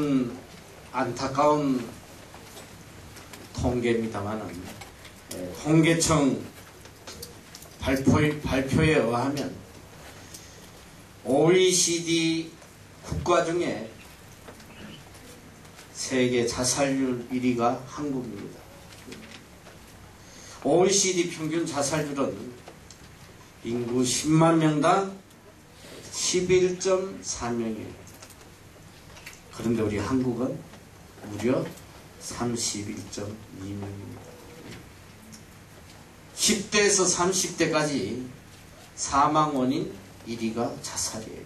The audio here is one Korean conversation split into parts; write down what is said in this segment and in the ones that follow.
참 안타까운 통계입니다만은 통계청 발표에 의하면 OECD 국가 중에 세계 자살률 1위가 한국입니다. OECD 평균 자살률은 인구 10만 명당 11.4명이에요. 그런데 우리 한국은 무려 31.2명입니다. 10대에서 30대까지 사망 원인 1위가 자살이에요.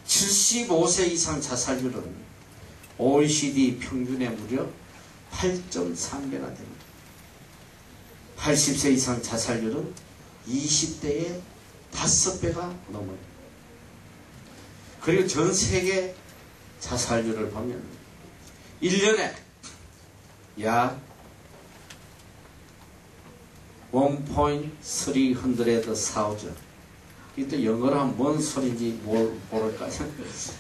75세 이상 자살률은 OECD 평균의 무려 8.3배나 됩니다. 80세 이상 자살률은 20대의 5배가 넘어요. 그리고 전 세계 자살률을 보면 1년에 약 1.300,000 이또 영어로 하면 뭔 소리인지 모를까요?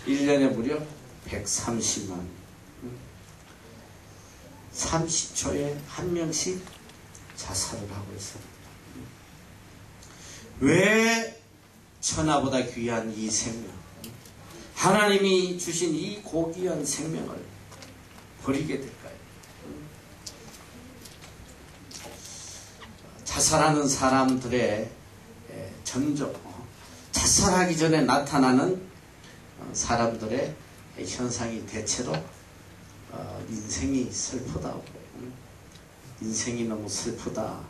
1년에 무려 130만 30초에 한 명씩 자살을 하고 있습니다. 왜 천하보다 귀한 이 생명, 하나님이 주신 이 고귀한 생명을 버리게 될까요? 자살하는 사람들의 전적, 자살하기 전에 나타나는 사람들의 현상이 대체로 인생이 슬프다. 인생이 너무 슬프다.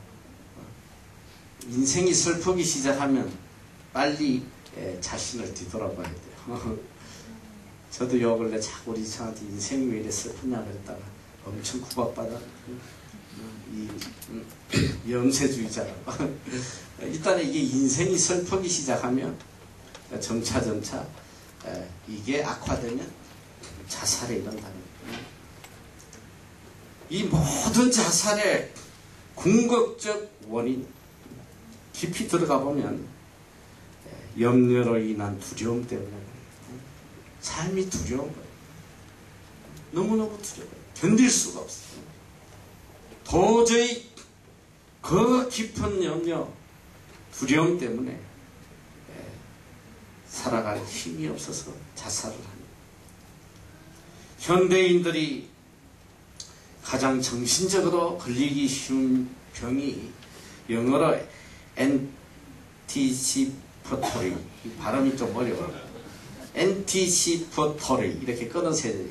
인생이 슬프기 시작하면 빨리 자신을 뒤돌아봐야 돼요. 저도 요 근래 자꾸 우리 저한테 인생이 왜 이래 슬프냐 그랬다가 엄청 구박받아. 이 염세주의자라고. 일단 이게 인생이 슬프기 시작하면 점차 이게 악화되면 자살에 이른다는 거예요. 이 모든 자살의 궁극적 원인 깊이 들어가 보면 염려로 인한 두려움 때문에 삶이 두려운 거예요. 너무너무 두려워요. 견딜 수가 없어요. 도저히 그 깊은 염려, 두려움 때문에 살아갈 힘이 없어서 자살을 합니다. 현대인들이 가장 정신적으로 걸리기 쉬운 병이 영어로 anticipatory, 발음이 좀 어려워요. anticipatory 이렇게 끊어서 해야 돼요.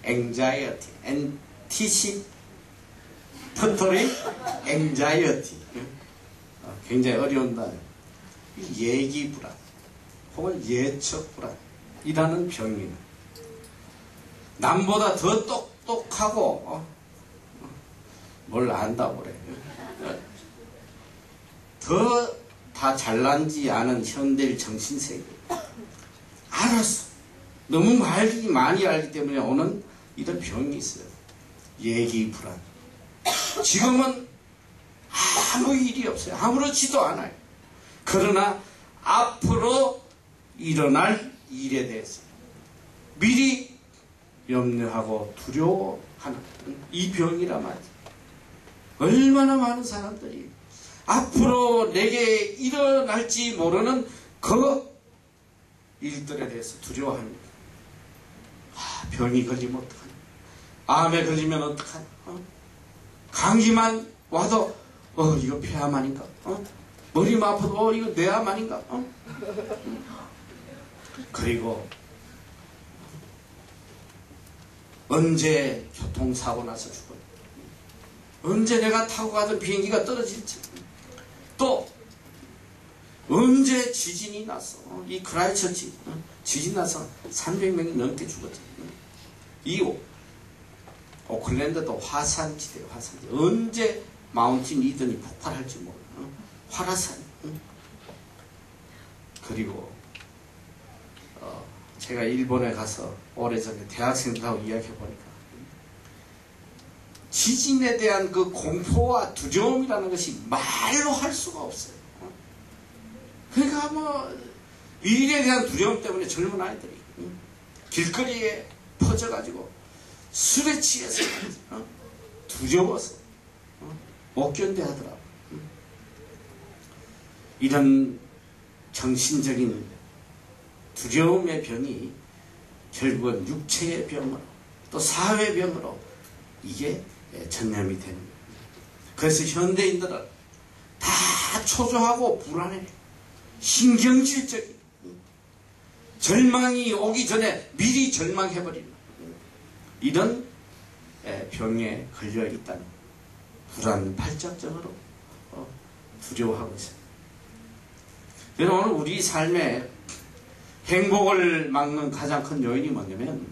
anxiety, anticipatory anxiety. 굉장히 어려운 단어. 예기불안 혹은 예측불안이라는 병이에요. 남보다 더 똑똑하고 뭘 안다고 그래. 더 다 잘난지 아는 현대의 정신세계. 알았어. 너무 많이 알기 때문에 오는 이런 병이 있어요. 예기불안. 지금은 아무 일이 없어요. 아무렇지도 않아요. 그러나 앞으로 일어날 일에 대해서 미리 염려하고 두려워하는 이 병이라 말이죠. 얼마나 많은 사람들이 앞으로 내게 일어날지 모르는 그 일들에 대해서 두려워합니다. 병이 걸리면 어떡하냐? 암에 걸리면 어떡하냐? 감기만 와도 이거 폐암 아닌가? 머리만 아파도 이거 뇌암 아닌가? 그리고 언제 교통사고 나서 죽어요? 언제 내가 타고 가던 비행기가 떨어질지, 또 언제 지진이 났어? 이 크라이처치 지진 나서 300명이 넘게 죽었지. 이 오클랜드도 화산지대예요. 화산지대. 언제 마운틴 이든이 폭발할지 몰라요. 화라산. 그리고 제가 일본에 가서 오래전에 대학생들하고 이야기해보니까 지진에 대한 그 공포와 두려움이라는 것이 말로 할 수가 없어요. 그러니까 미래에 대한 두려움 때문에 젊은 아이들이 길거리에 퍼져가지고 술에 취해서 두려워서 못 견뎌하더라고. 이런 정신적인 두려움의 병이 결국은 육체의 병으로 또 사회병으로 이게 전염이 되는 거예요. 그래서 현대인들은 다 초조하고 불안해. 신경질적인 절망이 오기 전에 미리 절망해버리는 이런 병에 걸려 있다는 불안 발작증으로 두려워하고 있어요. 오늘 우리 삶에 행복을 막는 가장 큰 요인이 뭐냐면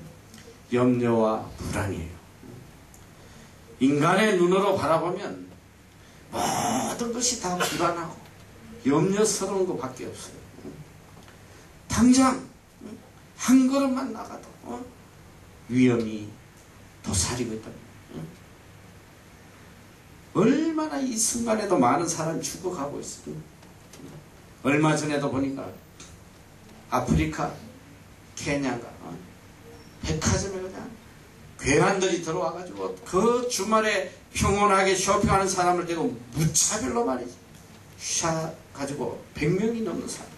염려와 불안이에요. 인간의 눈으로 바라보면 모든 것이 다 불안하고 염려스러운 것밖에 없어요. 당장 한 걸음만 나가도 위험이 도사리고 있다. 얼마나 이 순간에도 많은 사람이 죽어가고 있어요. 얼마 전에도 보니까 아프리카 케냐가 백화점에 그냥 괴한들이 들어와가지고 그 주말에 평온하게 쇼핑하는 사람을 대고 무차별로 말이지 샷 가지고 100명이 넘는 사람.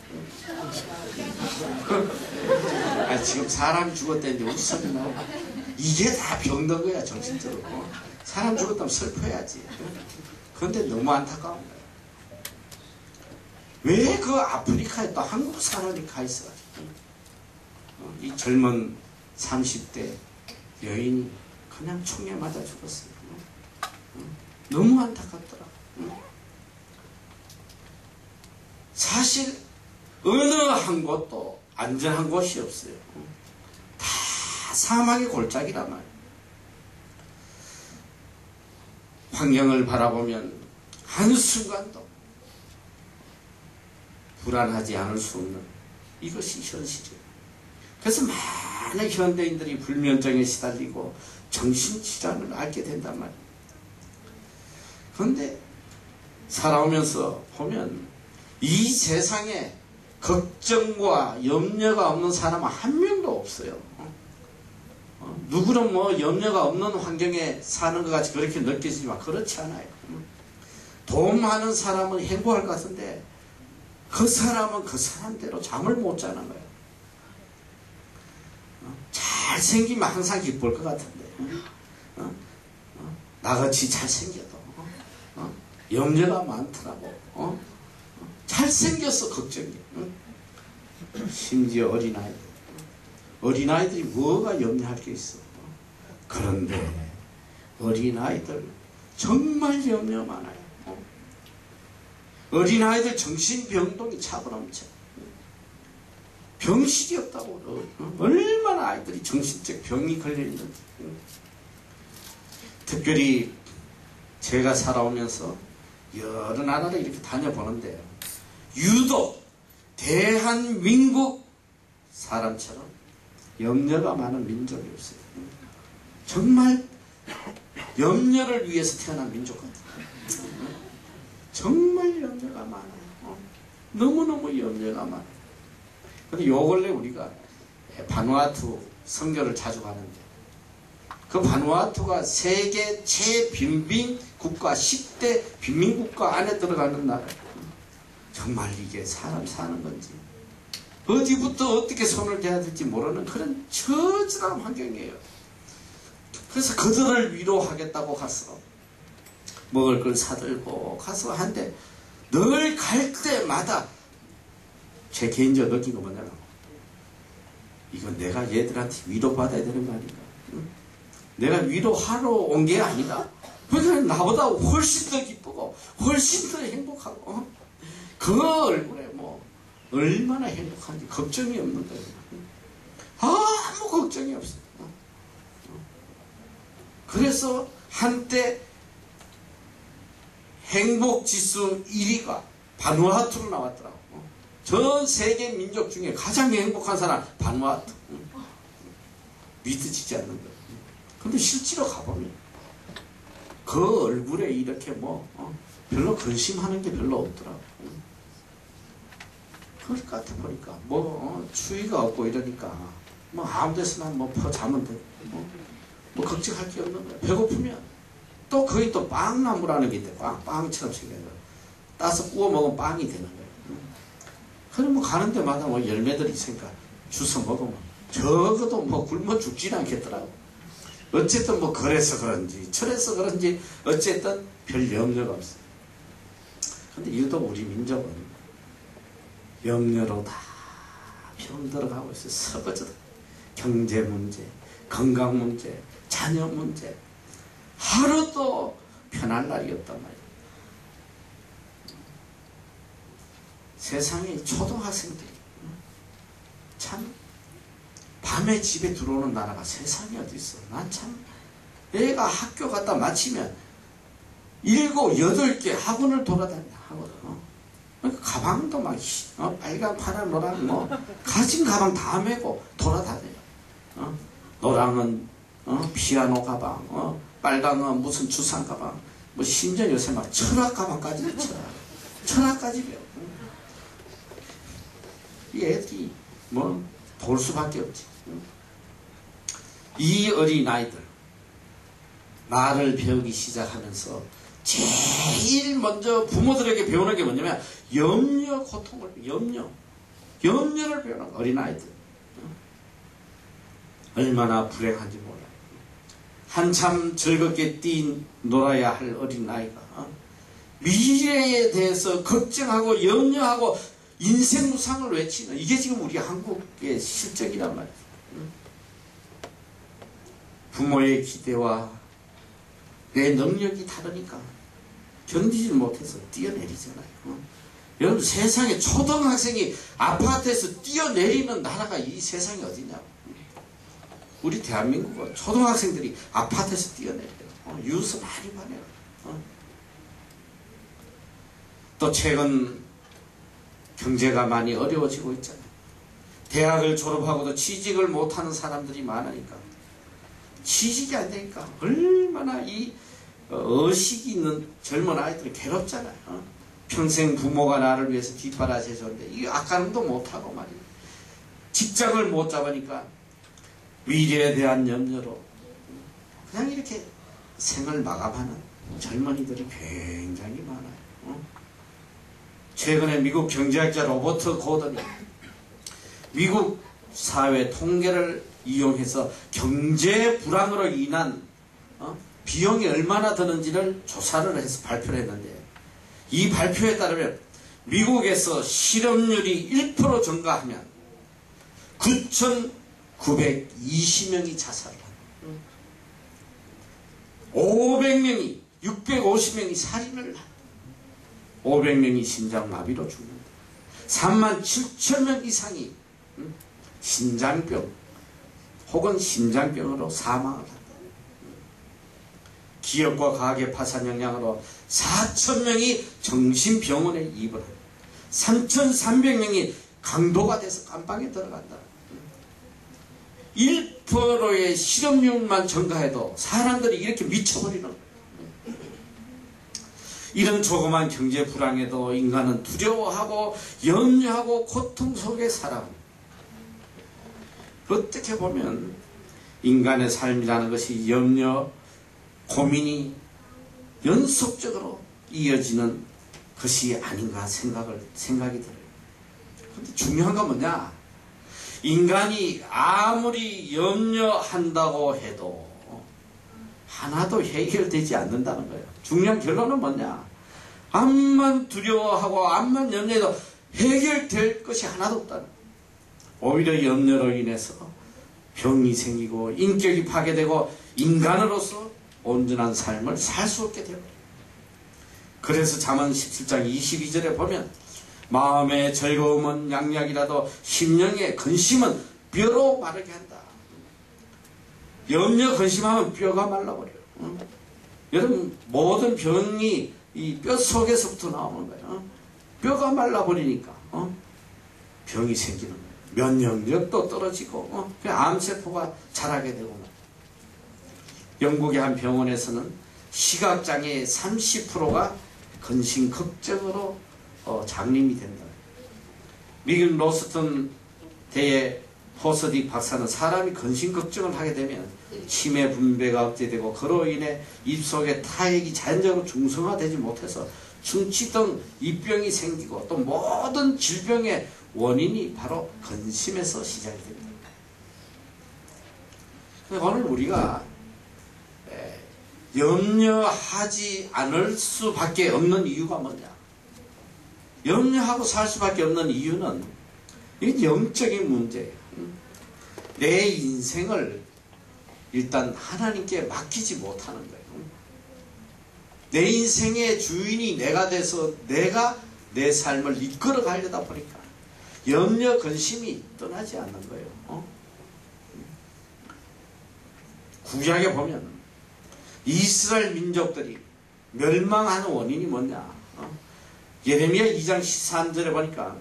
지금 사람이 죽었다는데 웃음이 나오고 이게 다 병든 거야. 정신적으로 사람 죽었다면 슬퍼야지. 그런데 너무 안타까운 거야. 왜 그 아프리카에 또 한국 사람이 가 있어가지고 이 젊은 30대 여인이 그냥 총에 맞아 죽었어요. 너무 안타깝더라. 사실 어느 한 곳도 안전한 곳이 없어요. 다 사막의 골짜기란 말이에요. 환경을 바라보면 한순간도 불안하지 않을 수 없는 이것이 현실이에요. 그래서 많은 현대인들이 불면증에 시달리고 정신질환을 앓게 된단 말이에요. 그런데 살아오면서 보면 이 세상에 걱정과 염려가 없는 사람은 한 명도 없어요. 누구는 뭐 염려가 없는 환경에 사는 것 같이 그렇게 느껴지지만 그렇지 않아요. 돈 많은 사람은 행복할 것 같은데 그 사람은 그 사람대로 잠을 못 자는 거예요. 잘생기면 항상 기쁠 것 같은데 나같이 잘생겨도 염려가 많더라고. 잘생겨서 걱정이에요. 심지어 어린아이들이 뭐가 염려할 게 있어. 그런데 어린아이들 정말 염려 많아요. 어린아이들 정신병동이 차고넘쳐. 병실이 없다고. 얼마나 아이들이 정신적 병이 걸려있는지. 특별히 제가 살아오면서 여러 나라를 이렇게 다녀보는데 유독 대한민국 사람처럼 염려가 많은 민족이 없어요. 정말 염려를 위해서 태어난 민족 같아요. 정말 염려가 많아요. 너무너무 염려가 많아요. 근데 요 근래 우리가 바누아투 선교를 자주 가는데 그 바누아투가 세계 최빈민 국가 10대 빈민국가 안에 들어가는 나라. 정말 이게 사람 사는 건지 어디부터 어떻게 손을 대야 될지 모르는 그런 처절한 환경이에요. 그래서 그들을 위로하겠다고 가서 먹을 걸 사들고 가서 한데 늘 갈 때마다 제 개인적으로 느낀 거 뭐냐면 이건 내가 얘들한테 위로받아야 되는 거 아닌가. 응? 내가 위로하러 온 게 아니라 그냥 나보다 훨씬 더 기쁘고 훨씬 더 행복하고 그 얼굴에 뭐 얼마나 행복한지 걱정이 없는 거예요. 아무 걱정이 없어요. 그래서 한때 행복지수 1위가 바누아투로 나왔더라고. 전 세계 민족 중에 가장 행복한 사람 바누아투. 믿어지지 않는 거예요. 근데 실제로 가보면 그 얼굴에 이렇게 뭐 별로 근심하는 게 별로 없더라고. 그럴 것 같아 보니까 뭐 추위가 없고 이러니까 뭐 아무 데서나 뭐 퍼 자면 돼. 뭐 걱정할 게 없는 거야. 배고프면 또 거기 또 빵나무라는 게 있대. 빵처럼 생겨서 따서 구워 먹으면 빵이 되는 거야. 그럼 뭐 가는 데마다 뭐 열매들이 있으니까 주워 먹으면 적어도 뭐 굶어 죽지는 않겠더라고. 어쨌든 뭐 그래서 그런지 철에서 그런지 어쨌든 별 염려가 없어. 근데 유독 우리 민족은 염려로 다 병들어가고 있어. 썩어져. 경제 문제, 건강 문제, 자녀 문제. 하루도 편할 날이 없단 말이야. 세상에 초등학생들이 참 밤에 집에 들어오는 나라가 세상에 어디 있어. 난 참 애가 학교 갔다 마치면 7, 8개 학원을 돌아다녀. 학원. 가방도 막 빨강, 파란, 노랑 뭐 가진 가방 다 메고 돌아다녀요. 노랑은 피아노 가방, 빨강은 무슨 주상 가방, 뭐 심지어 요새 막 철학 가방까지 철학까지 배워. 이 애들이 뭐 돌 수밖에 없지. 이 어린아이들 말을 배우기 시작하면서 제일 먼저 부모들에게 배우는 게 뭐냐면 염려, 고통을, 염려를 배우는 어린아이들. 얼마나 불행한지 몰라. 한참 즐겁게 놀아야 할 어린아이가 미래에 대해서 걱정하고 염려하고 인생 무상을 외치는, 이게 지금 우리 한국의 실정이란 말이에요. 부모의 기대와 내 능력이 다르니까 견디지 못해서 뛰어내리잖아요. 여러분, 세상에 초등학생이 아파트에서 뛰어내리는 나라가 이 세상에 어디냐고. 우리 대한민국은 초등학생들이 아파트에서 뛰어내려요. 뉴스 많이 봐요. 또 최근 경제가 많이 어려워지고 있잖아요. 대학을 졸업하고도 취직을 못하는 사람들이 많으니까, 취직이 안 되니까 얼마나 이 의식이 있는 젊은 아이들이 괴롭잖아요. 평생 부모가 나를 위해서 뒷바라지해줬는데 이 아까름도 못하고 말이에요. 직장을 못 잡으니까 미래에 대한 염려로 그냥 이렇게 생을 마감하는 젊은이들이 굉장히 많아요. 최근에 미국 경제학자 로버트 고던이 미국 사회 통계를 이용해서 경제 불황으로 인한 비용이 얼마나 드는지를 조사를 해서 발표를 했는데, 이 발표에 따르면 미국에서 실업률이 1% 증가하면 9,920명이 자살을 합니다. 500명이 650명이 살인을 합니다. 500명이 심장마비로 죽는다. 37,000명 이상이 신장병 혹은 심장병으로 사망을 한다. 기업과 가계 파산 영향으로 4,000명이 정신병원에 입원을 한다. 3,300명이 강도가 돼서 감방에 들어간다. 1%의 실업률만 증가해도 사람들이 이렇게 미쳐버리는 거예요. 이런 조그만 경제 불황에도 인간은 두려워하고 염려하고 고통 속에 살아갑니다. 어떻게 보면 인간의 삶이라는 것이 염려, 고민이 연속적으로 이어지는 것이 아닌가 생각이 들어요. 근데 중요한 건 뭐냐? 인간이 아무리 염려한다고 해도 하나도 해결되지 않는다는 거예요. 중요한 결론은 뭐냐? 암만 두려워하고 암만 염려해도 해결될 것이 하나도 없다는 거예요. 오히려 염려로 인해서 병이 생기고 인격이 파괴되고 인간으로서 온전한 삶을 살 수 없게 되어요. 그래서 잠언 17장 22절에 보면 마음의 즐거움은 양약이라도 심령의 근심은 뼈로 마르게 한다. 염려 근심하면 뼈가 말라버려요. 여러분, 모든 병이 이 뼈 속에서부터 나오는 거예요. 뼈가 말라버리니까 병이 생기는 거예요. 면역력도 떨어지고 암세포가 자라게 되고. 영국의 한 병원에서는 시각장애의 30%가 근심 걱정으로 장님이 된다. 미국 로스턴 대의 호서딕 박사는 사람이 근심 걱정을 하게 되면 치매 분배가 억제되고 그로 인해 입속에 타액이 자연적으로 중성화되지 못해서 충치 등 입병이 생기고 또 모든 질병의 원인이 바로 근심에서 시작이 됩니다. 오늘 우리가 염려하지 않을 수밖에 없는 이유가 뭐냐? 염려하고 살 수밖에 없는 이유는 이게 영적인 문제예요. 내 인생을 일단 하나님께 맡기지 못하는 거예요. 내 인생의 주인이 내가 돼서 내가 내 삶을 이끌어 가려다 보니까 염려, 근심이 떠나지 않는 거예요. 구약에 보면 이스라엘 민족들이 멸망하는 원인이 뭐냐? 예레미야 2장 13절에 보니까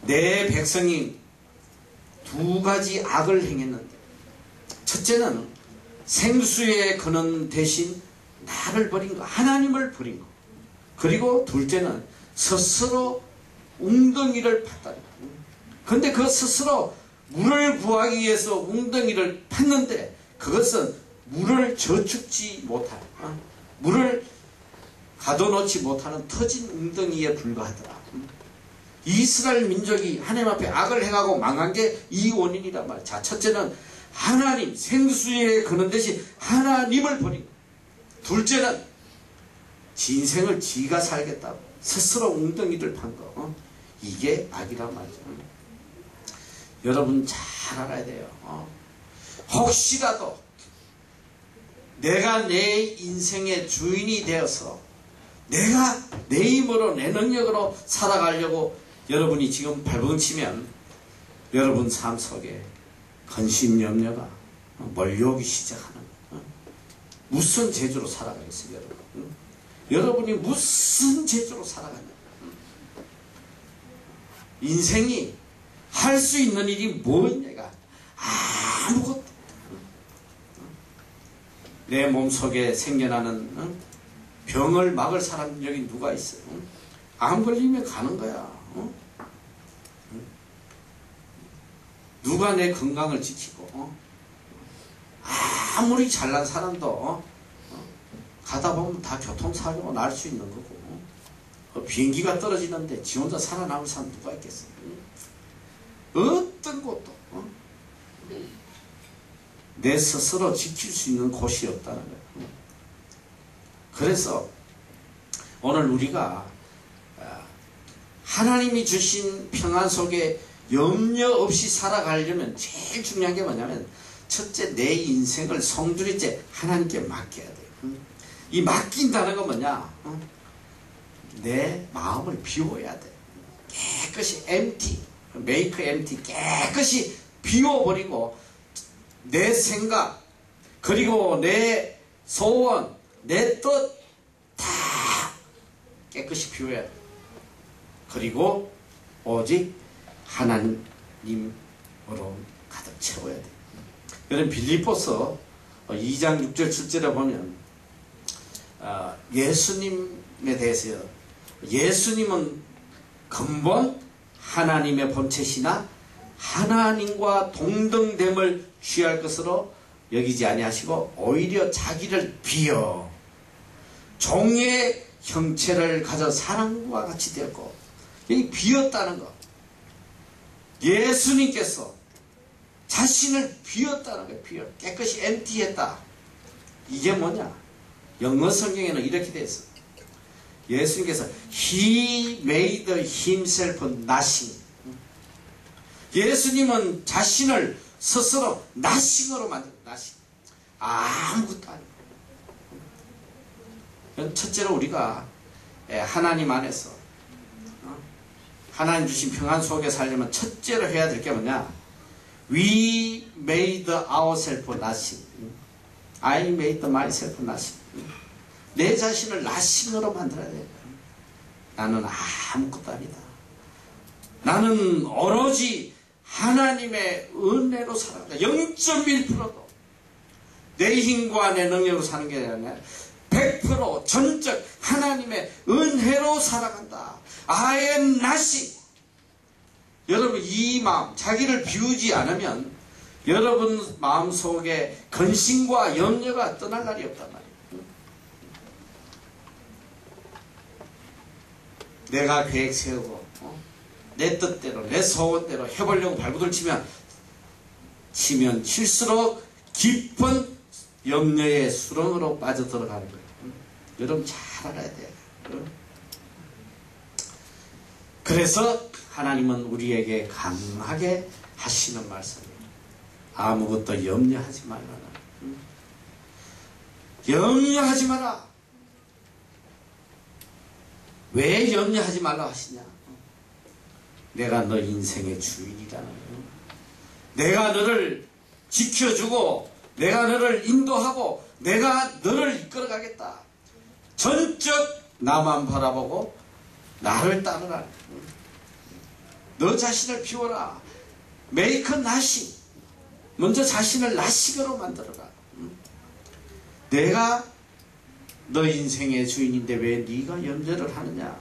내 백성이 두 가지 악을 행했는데, 첫째는 생수의 근원 대신 나를 버린 거, 하나님을 버린 거. 그리고 둘째는 스스로 웅덩이를 팠다. 근데 그 스스로 물을 구하기 위해서 웅덩이를 팠는데 그것은 물을 저축지 못한, 물을 가둬놓지 못하는 터진 웅덩이에 불과하더라. 이스라엘 민족이 하나님 앞에 악을 행하고 망한 게 이 원인이란 말이야. 자, 첫째는 하나님, 생수의 근원 대신 하나님을 버린 거. 둘째는 지 인생을 지가 살겠다고 스스로 웅덩이를 판 거. 이게 악이란 말이죠. 여러분 잘 알아야 돼요. 혹시라도 내가 내 인생의 주인이 되어서 내가 내 힘으로 내 능력으로 살아가려고 여러분이 지금 발버둥치면 여러분 삶 속에 근심 염려가 몰려오기 시작하는 거예요. 무슨 재주로 살아가겠어요, 여러분? 여러분이 무슨 재주로 살아가냐? 인생이 할 수 있는 일이 뭐냐가 아무것도. 내 몸속에 생겨나는 병을 막을 사람 여기 누가 있어요? 암 걸리면 가는 거야. 누가 내 건강을 지키고 아무리 잘난 사람도 가다 보면 다 교통사고가 날 수 있는 거고, 비행기가 떨어지는데 지 혼자 살아남을 사람 누가 있겠어요? 어떤 곳도 내 스스로 지킬 수 있는 곳이 없다는 거예요. 그래서 오늘 우리가 하나님이 주신 평안 속에 염려 없이 살아가려면 제일 중요한 게 뭐냐면, 첫째 내 인생을 성두리째 하나님께 맡겨야 돼요. 이 맡긴다는 건 뭐냐? 내 마음을 비워야 돼. 깨끗이 empty, make empty, 깨끗이 비워버리고 내 생각, 그리고 내 소원, 내 뜻 다 깨끗이 비워야 돼. 그리고 오직 하나님으로 가득 채워야 돼. 여러분 빌립보서 2장 6절 7절에 보면 예수님에 대해서요. 예수님은 근본 하나님의 본체시나 하나님과 동등됨을 취할 것으로 여기지 아니하시고 오히려 자기를 비어 종의 형체를 가져 사람과 같이 되었고, 이 비었다는 것. 예수님께서 자신을 비웠다는 거예요. 비워. 깨끗이 empty했다. 이게 뭐냐? 영어 성경에는 이렇게 되어 있어. 예수님께서 He made himself nothing. 예수님은 자신을 스스로 nothing으로 만든 nothing. 아무것도 아니고. 첫째로 우리가 하나님 안에서 하나님 주신 평안 속에 살려면 첫째로 해야 될 게 뭐냐? We made ourselves nothing. I made myself nothing. 내 자신을 nothing으로 만들어야 돼요. 나는 아무것도 아니다. 나는 오로지 하나님의 은혜로 살아간다. 0.1%도 내 힘과 내 능력으로 사는 게 아니라 100% 전적 하나님의 은혜로 살아간다. I am nothing. 여러분 이 마음, 자기를 비우지 않으면 여러분 마음속에 근심과 염려가 떠날 날이 없단 말이에요. 내가 계획 세우고 내 뜻대로 내 소원대로 해보려고 발부들 치면 칠수록 깊은 염려의 수렁으로 빠져들어가는 거예요. 여러분 잘 알아야 돼요. 그래서 하나님은 우리에게 강하게 하시는 말씀이에요. 아무것도 염려하지 말라. 염려하지 마라. 왜 염려하지 말라 하시냐? 내가 너 인생의 주인이라는 거예요. 내가 너를 지켜주고 내가 너를 인도하고 내가 너를 이끌어가겠다. 전적 나만 바라보고 나를 따르라. 너 자신을 비워라. 메이크 나시. 먼저 자신을 나시교로 만들어라. 내가 너 인생의 주인인데 왜 네가 염려를 하느냐.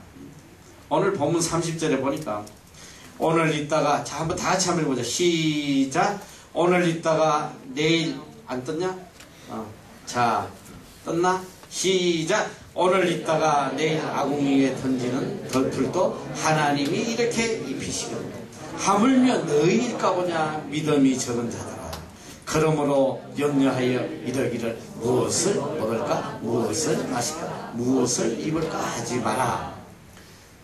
오늘 본문 30절에 보니까 오늘 있다가 자 한번 다 같이 한번 해보자. 시작. 오늘 있다가 내일 안 떴냐? 자 떴나? 시작. 오늘 있다가 내일 아궁이에 던지는 덜풀도 하나님이 이렇게 입히시거든요. 하물며 너희일까 보냐. 믿음이 적은 자들아. 그러므로 염려하여 이러기를 무엇을 먹을까? 무엇을 마실까? 무엇을 입을까? 하지 마라.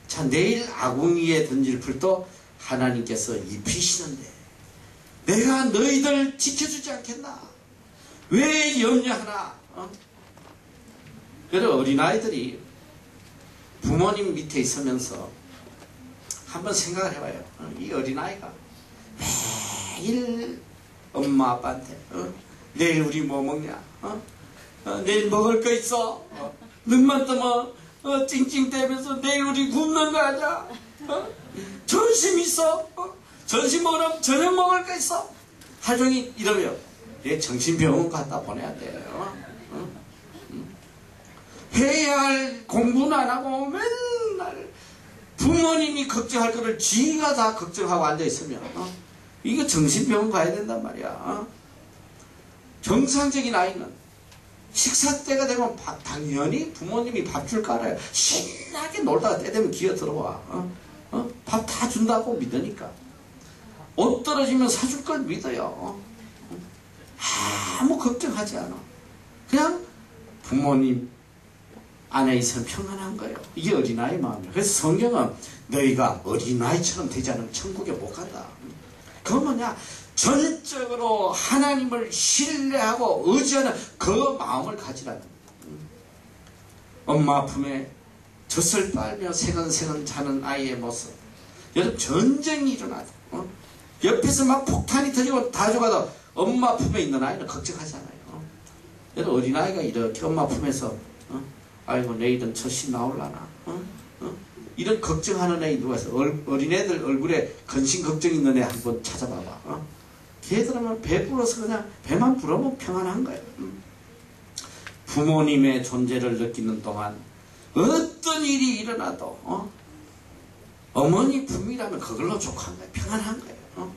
자, 내일 아궁이에 던질 풀도 하나님께서 입히시는데 내가 너희들 지켜주지 않겠나? 왜 염려하나? 여러분 어린아이들이 부모님 밑에 있으면서 한번 생각을 해봐요. 이 어린아이가 매일 엄마 아빠한테 내일 우리 뭐 먹냐? 내일 먹을 거 있어? 눈만 뜨면 찡찡대면서 내일 우리 굶는 거 아니야? 점심 있어? 점심 먹으면 저녁 먹을 거 있어? 하루 종일 이러면 얘 정신병원 갖다 보내야 돼요. 해야 할 공부는 안 하고 맨날 부모님이 걱정할 거를 지가 다 걱정하고 앉아있으면 이거 정신병원 가야 된단 말이야. 정상적인 아이는 식사 때가 되면 당연히 부모님이 밥 줄 거 알아요. 신나게 놀다가 때 되면 기어 들어와. 밥 다 준다고 믿으니까. 옷 떨어지면 사줄 걸 믿어요. 아무 걱정하지 않아. 그냥 부모님 안에 있으면 평안한 거예요. 이게 어린아이 마음이에요. 그래서 성경은 너희가 어린아이처럼 되지 않으면 천국에 못 간다. 그건 뭐냐? 전적으로 하나님을 신뢰하고 의지하는 그 마음을 가지라는 거예요. 엄마 품에 젖을 빨며 새근새근 자는 아이의 모습. 여러분 전쟁이 일어나도 옆에서 막 폭탄이 터지고 다 죽어도 엄마 품에 있는 아이는 걱정하잖아요. 여러분 어린아이가 이렇게 엄마 품에서 아이고 내일은 젖이 나올라나 이런 걱정하는 애 누가 있어? 어린애들 얼굴에 근심 걱정 있는 애 한번 찾아봐봐. 걔들은 배 불어서 그냥 배만 불어면 평안한 거예요. 부모님의 존재를 느끼는 동안 어떤 일이 일어나도 어머니 품이라면 그걸로 족한 거예요. 평안한 거예요.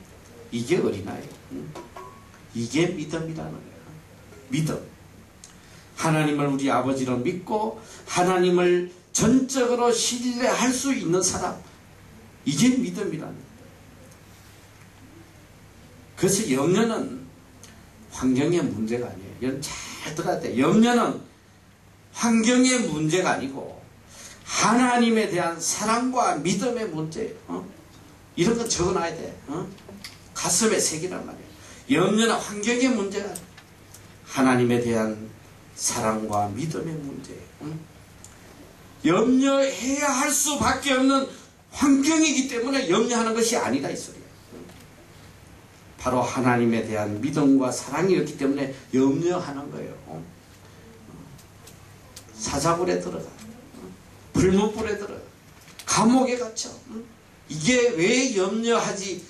이게 어린아이예요. 이게 믿음이라는 거예요. 믿음. 하나님을 우리 아버지로 믿고 하나님을 전적으로 신뢰할 수 있는 사람. 이게 믿음이라는 거예요. 그래서 염려는 환경의 문제가 아니에요. 여러분 잘 들어야 돼요. 염려는 환경의 문제가 아니고 하나님에 대한 사랑과 믿음의 문제예요. 이런 건 적어놔야 돼. 가슴에 새기란 말이에요. 염려는 환경의 문제가 아니에요. 하나님에 대한 사랑과 믿음의 문제예요. 염려해야 할 수밖에 없는 환경이기 때문에 염려하는 것이 아니다 이 소리예요. 바로 하나님에 대한 믿음과 사랑이었기 때문에 염려하는 거예요. 사자굴에 들어가, 불못불에 들어가, 감옥에 갇혀. 이게 왜 염려하지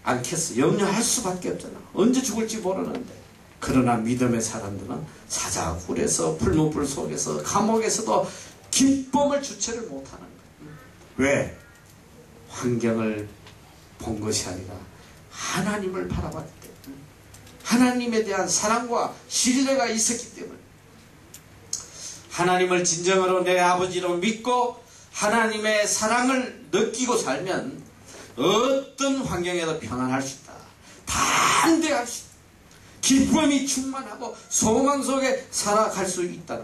않겠어? 염려할 수밖에 없잖아. 언제 죽을지 모르는데. 그러나 믿음의 사람들은 사자굴에서 불못불 속에서 감옥에서도 기쁨을 주체를 못하는 거예요. 왜? 환경을 본 것이 아니라 하나님을 바라봤기 때문에, 하나님에 대한 사랑과 신뢰가 있었기 때문에, 하나님을 진정으로 내 아버지로 믿고 하나님의 사랑을 느끼고 살면 어떤 환경에도 평안할 수 있다. 담대할 수 있다. 기쁨이 충만하고 소망 속에 살아갈 수 있다.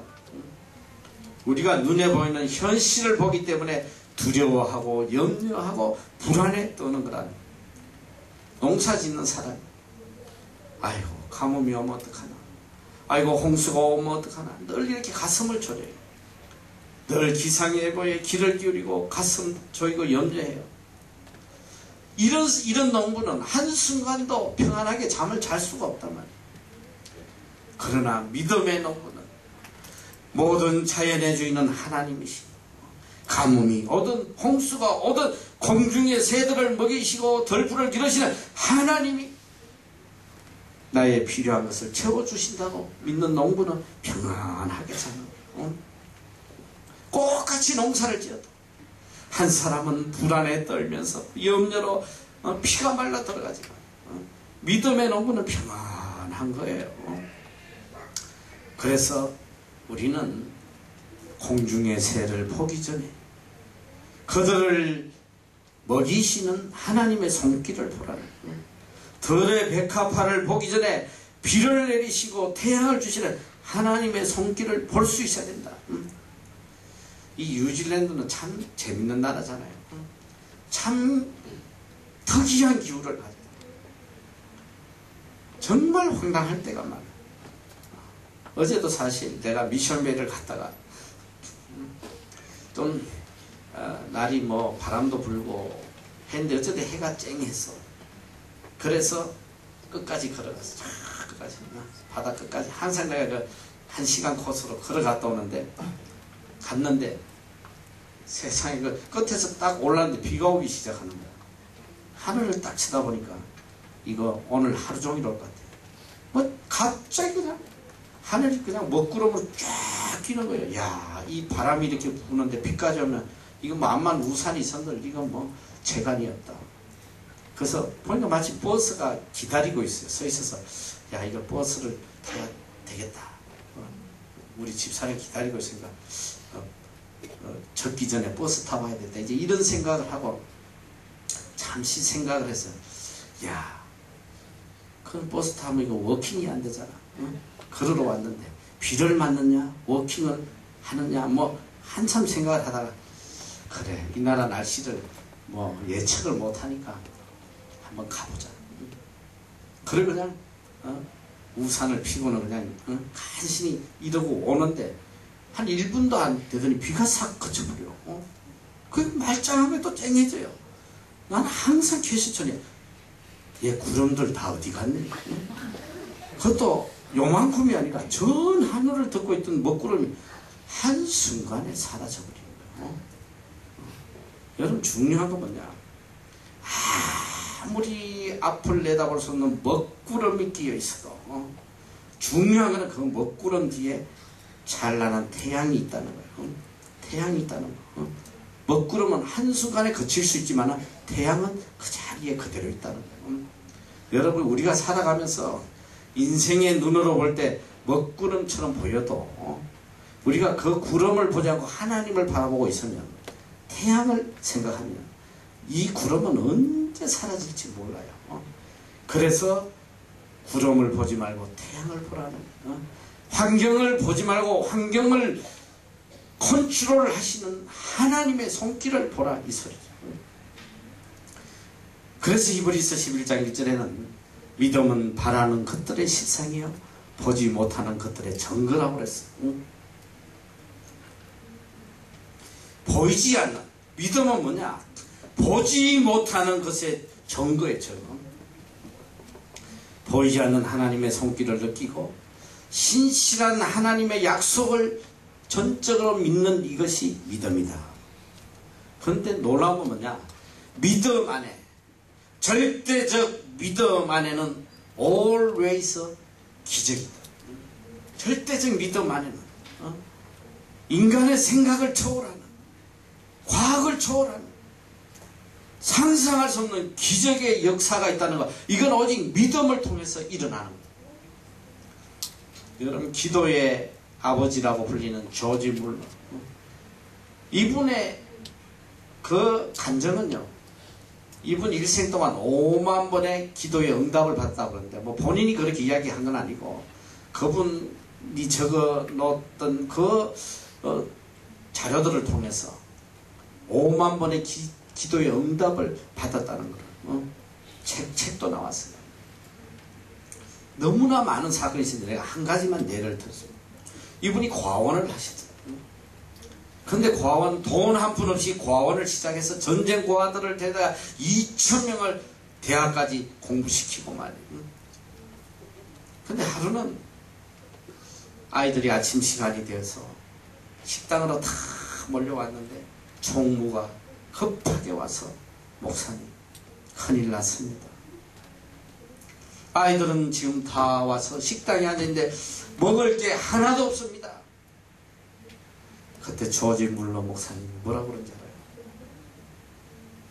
우리가 눈에 보이는 현실을 보기 때문에 두려워하고 염려하고 불안에 떠는 거라는. 농사 짓는 사람, 아이고 가뭄이 오면 어떡하나, 아이고 홍수가 오면 어떡하나, 늘 이렇게 가슴을 졸여요. 늘 기상예보에 귀를 기울이고 가슴 조이고 염려해요. 이런 농부는 한순간도 평안하게 잠을 잘 수가 없단 말이에요. 그러나 믿음의 농부는 모든 자연의 주인은 하나님이시고, 가뭄이 오든 홍수가 오든 공중의 새들을 먹이시고 들풀을 기르시는 하나님이 나의 필요한 것을 채워주신다고 믿는 농부는 평안하게 사는 거예요. 꼭 같이 농사를 지어도 한 사람은 불안에 떨면서 염려로 피가 말라 들어가지만 믿음의 농부는 평안한 거예요. 그래서 우리는 공중의 새를 보기 전에 그들을 먹이시는 하나님의 손길을 보라는 거예요. 들의 백합화를 보기 전에 비를 내리시고 태양을 주시는 하나님의 손길을 볼 수 있어야 된다. 이 뉴질랜드는 참 재밌는 나라잖아요. 참 특이한 기후를 가져요. 정말 황당할 때가 많아요. 어제도 사실 내가 미션베이를 갔다가 좀 날이 뭐 바람도 불고 했는데 어쨌든 해가 쨍했어. 그래서 끝까지 걸어갔어. 끝까지 바다 끝까지. 항상 내가 그 1시간 코스로 걸어갔다 오는데 갔는데 세상에 그 끝에서 딱 올랐는데 비가 오기 시작하는 거야. 하늘을 딱 쳐다보니까 이거 오늘 하루 종일 올 것 같아. 뭐 갑자기 그냥 하늘이 그냥 먹구름으로 쫙 끼는 거예요. 야, 이 바람이 이렇게 부는데 비까지 오면 이거 뭐 암만 우산이 있었는데 이건 뭐 재간이 없다. 그래서 보니까 마치 버스가 기다리고 있어요. 서 있어서 야, 이거 버스를 타야 되겠다. 우리 집사람이 기다리고 있으니까 젖기 전에 버스 타봐야 되겠다. 이제 이런 생각을 하고 잠시 생각을 해서 야, 그 버스 타면 이거 워킹이 안 되잖아. 응? 걸으러 왔는데 비를 맞느냐 워킹을 하느냐 뭐 한참 생각을 하다가 그래, 이 나라 날씨를 뭐 예측을 못하니까 한번 가보자. 그래 그냥 우산을 피고는 그냥 간신히 이러고 오는데 한 1분도 안 되더니 비가 싹 그쳐버려. 그 말짱하게 또 쨍해져요. 나는 항상 캐시천에 얘 구름들 다 어디 갔네. 그것도 요만큼이 아니라 전 하늘을 덮고 있던 먹구름이 한순간에 사라져버린 거예요. 여러분, 중요한 건 뭐냐, 아무리 앞을 내다볼 수 없는 먹구름이 끼어 있어도 중요한 건 그 먹구름 뒤에 찬란한 태양이 있다는 거예요. 태양이 있다는 거. 먹구름은 한순간에 그칠 수 있지만 태양은 그 자리에 그대로 있다는 거예요. 여러분, 우리가 살아가면서 인생의 눈으로 볼 때 먹구름처럼 보여도 우리가 그 구름을 보지 않고 하나님을 바라보고 있으면, 태양을 생각하면 이 구름은 언제 사라질지 몰라요. 그래서 구름을 보지 말고 태양을 보라는, 환경을 보지 말고 환경을 컨트롤 하시는 하나님의 손길을 보라, 이 소리죠. 그래서 히브리서 11장 1절에는 믿음은 바라는 것들의 실상이요 보지 못하는 것들의 증거라고 그랬어요. 보이지 않는 믿음은 뭐냐? 보지 못하는 것의 증거의 증거. 보이지 않는 하나님의 손길을 느끼고 신실한 하나님의 약속을 전적으로 믿는 이것이 믿음이다. 그런데 놀라운 건 뭐냐? 믿음 안에, 절대적 믿음 안에는 always 기적이 있다. 절대적 믿음 안에는 인간의 생각을 초월하는, 과학을 초월하는, 상상할 수 없는 기적의 역사가 있다는 것. 이건 오직 믿음을 통해서 일어나는 거예요. 여러분, 기도의 아버지라고 불리는 조지 물러, 이분의 그 간증은요, 이분 일생 동안 5만 번의 기도의 응답을 받았다고 그러는데, 뭐 본인이 그렇게 이야기한 건 아니고 그분이 적어 놓았던 그 자료들을 통해서 5만 번의 기도의 응답을 받았다는 거예요. 책도 나왔어요. 너무나 많은 사건이 있었는데 내가 한 가지만 예를 들었어요. 이분이 과원을 하시더라고요. 근데 과원, 돈 한 푼 없이 과원을 시작해서 전쟁 고아들을 데려다가 2,000명을 대학까지 공부시키고 말이에요. 근데 하루는 아이들이 아침 시간이 되어서 식당으로 다 몰려왔는데 총무가 급하게 와서, 목사님, 큰일 났습니다. 아이들은 지금 다 와서 식당에 앉아있는데 먹을 게 하나도 없습니다. 그때 조지 물러 목사님이 뭐라고 그런지 알아요?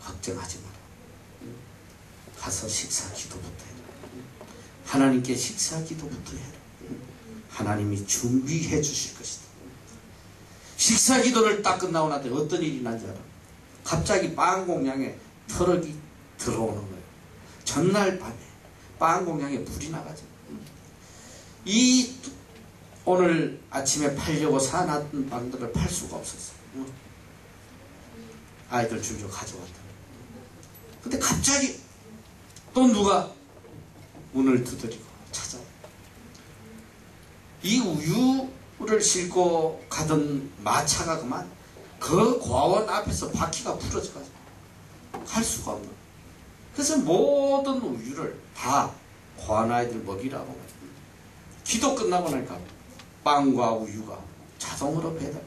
걱정하지 마라. 가서 식사 기도부터 해라. 하나님께 식사 기도부터 해라. 하나님이 준비해 주실 것이다. 식사 기도를 딱 끝나고 나더니 어떤 일이 난지 알아? 갑자기 빵 공장에 트럭이 들어오는 거예요. 전날 밤에 빵 공장에 불이 나가지고, 오늘 아침에 팔려고 사놨던 빵들을 팔 수가 없었어요. 아이들 주로 가져왔다. 근데 갑자기 또 누가 문을 두드리고 찾아와요. 이 우유를 싣고 가던 마차가 그만 그 과원 앞에서 바퀴가 부러져가지고 갈 수가 없는 거예요. 그래서 모든 우유를 다 과원 아이들 먹이라고. 기도 끝나고 나니까 빵과 우유가 자동으로 배달.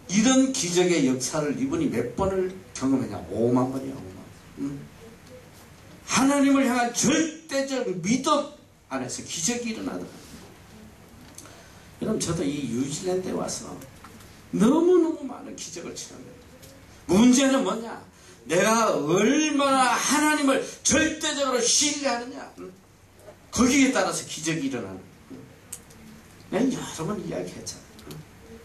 이런 기적의 역사를 이분이 몇 번을 경험했냐? 5만 번이야, 5만. 하나님을 향한 절대적 믿음 안에서 기적이 일어나더라. 여러분, 저도 이 뉴질랜드에 와서 너무너무 많은 기적을 체험해요. 문제는 뭐냐? 내가 얼마나 하나님을 절대적으로 신뢰하느냐. 거기에 따라서 기적이 일어나는. 내가 여러 번 이야기했잖아.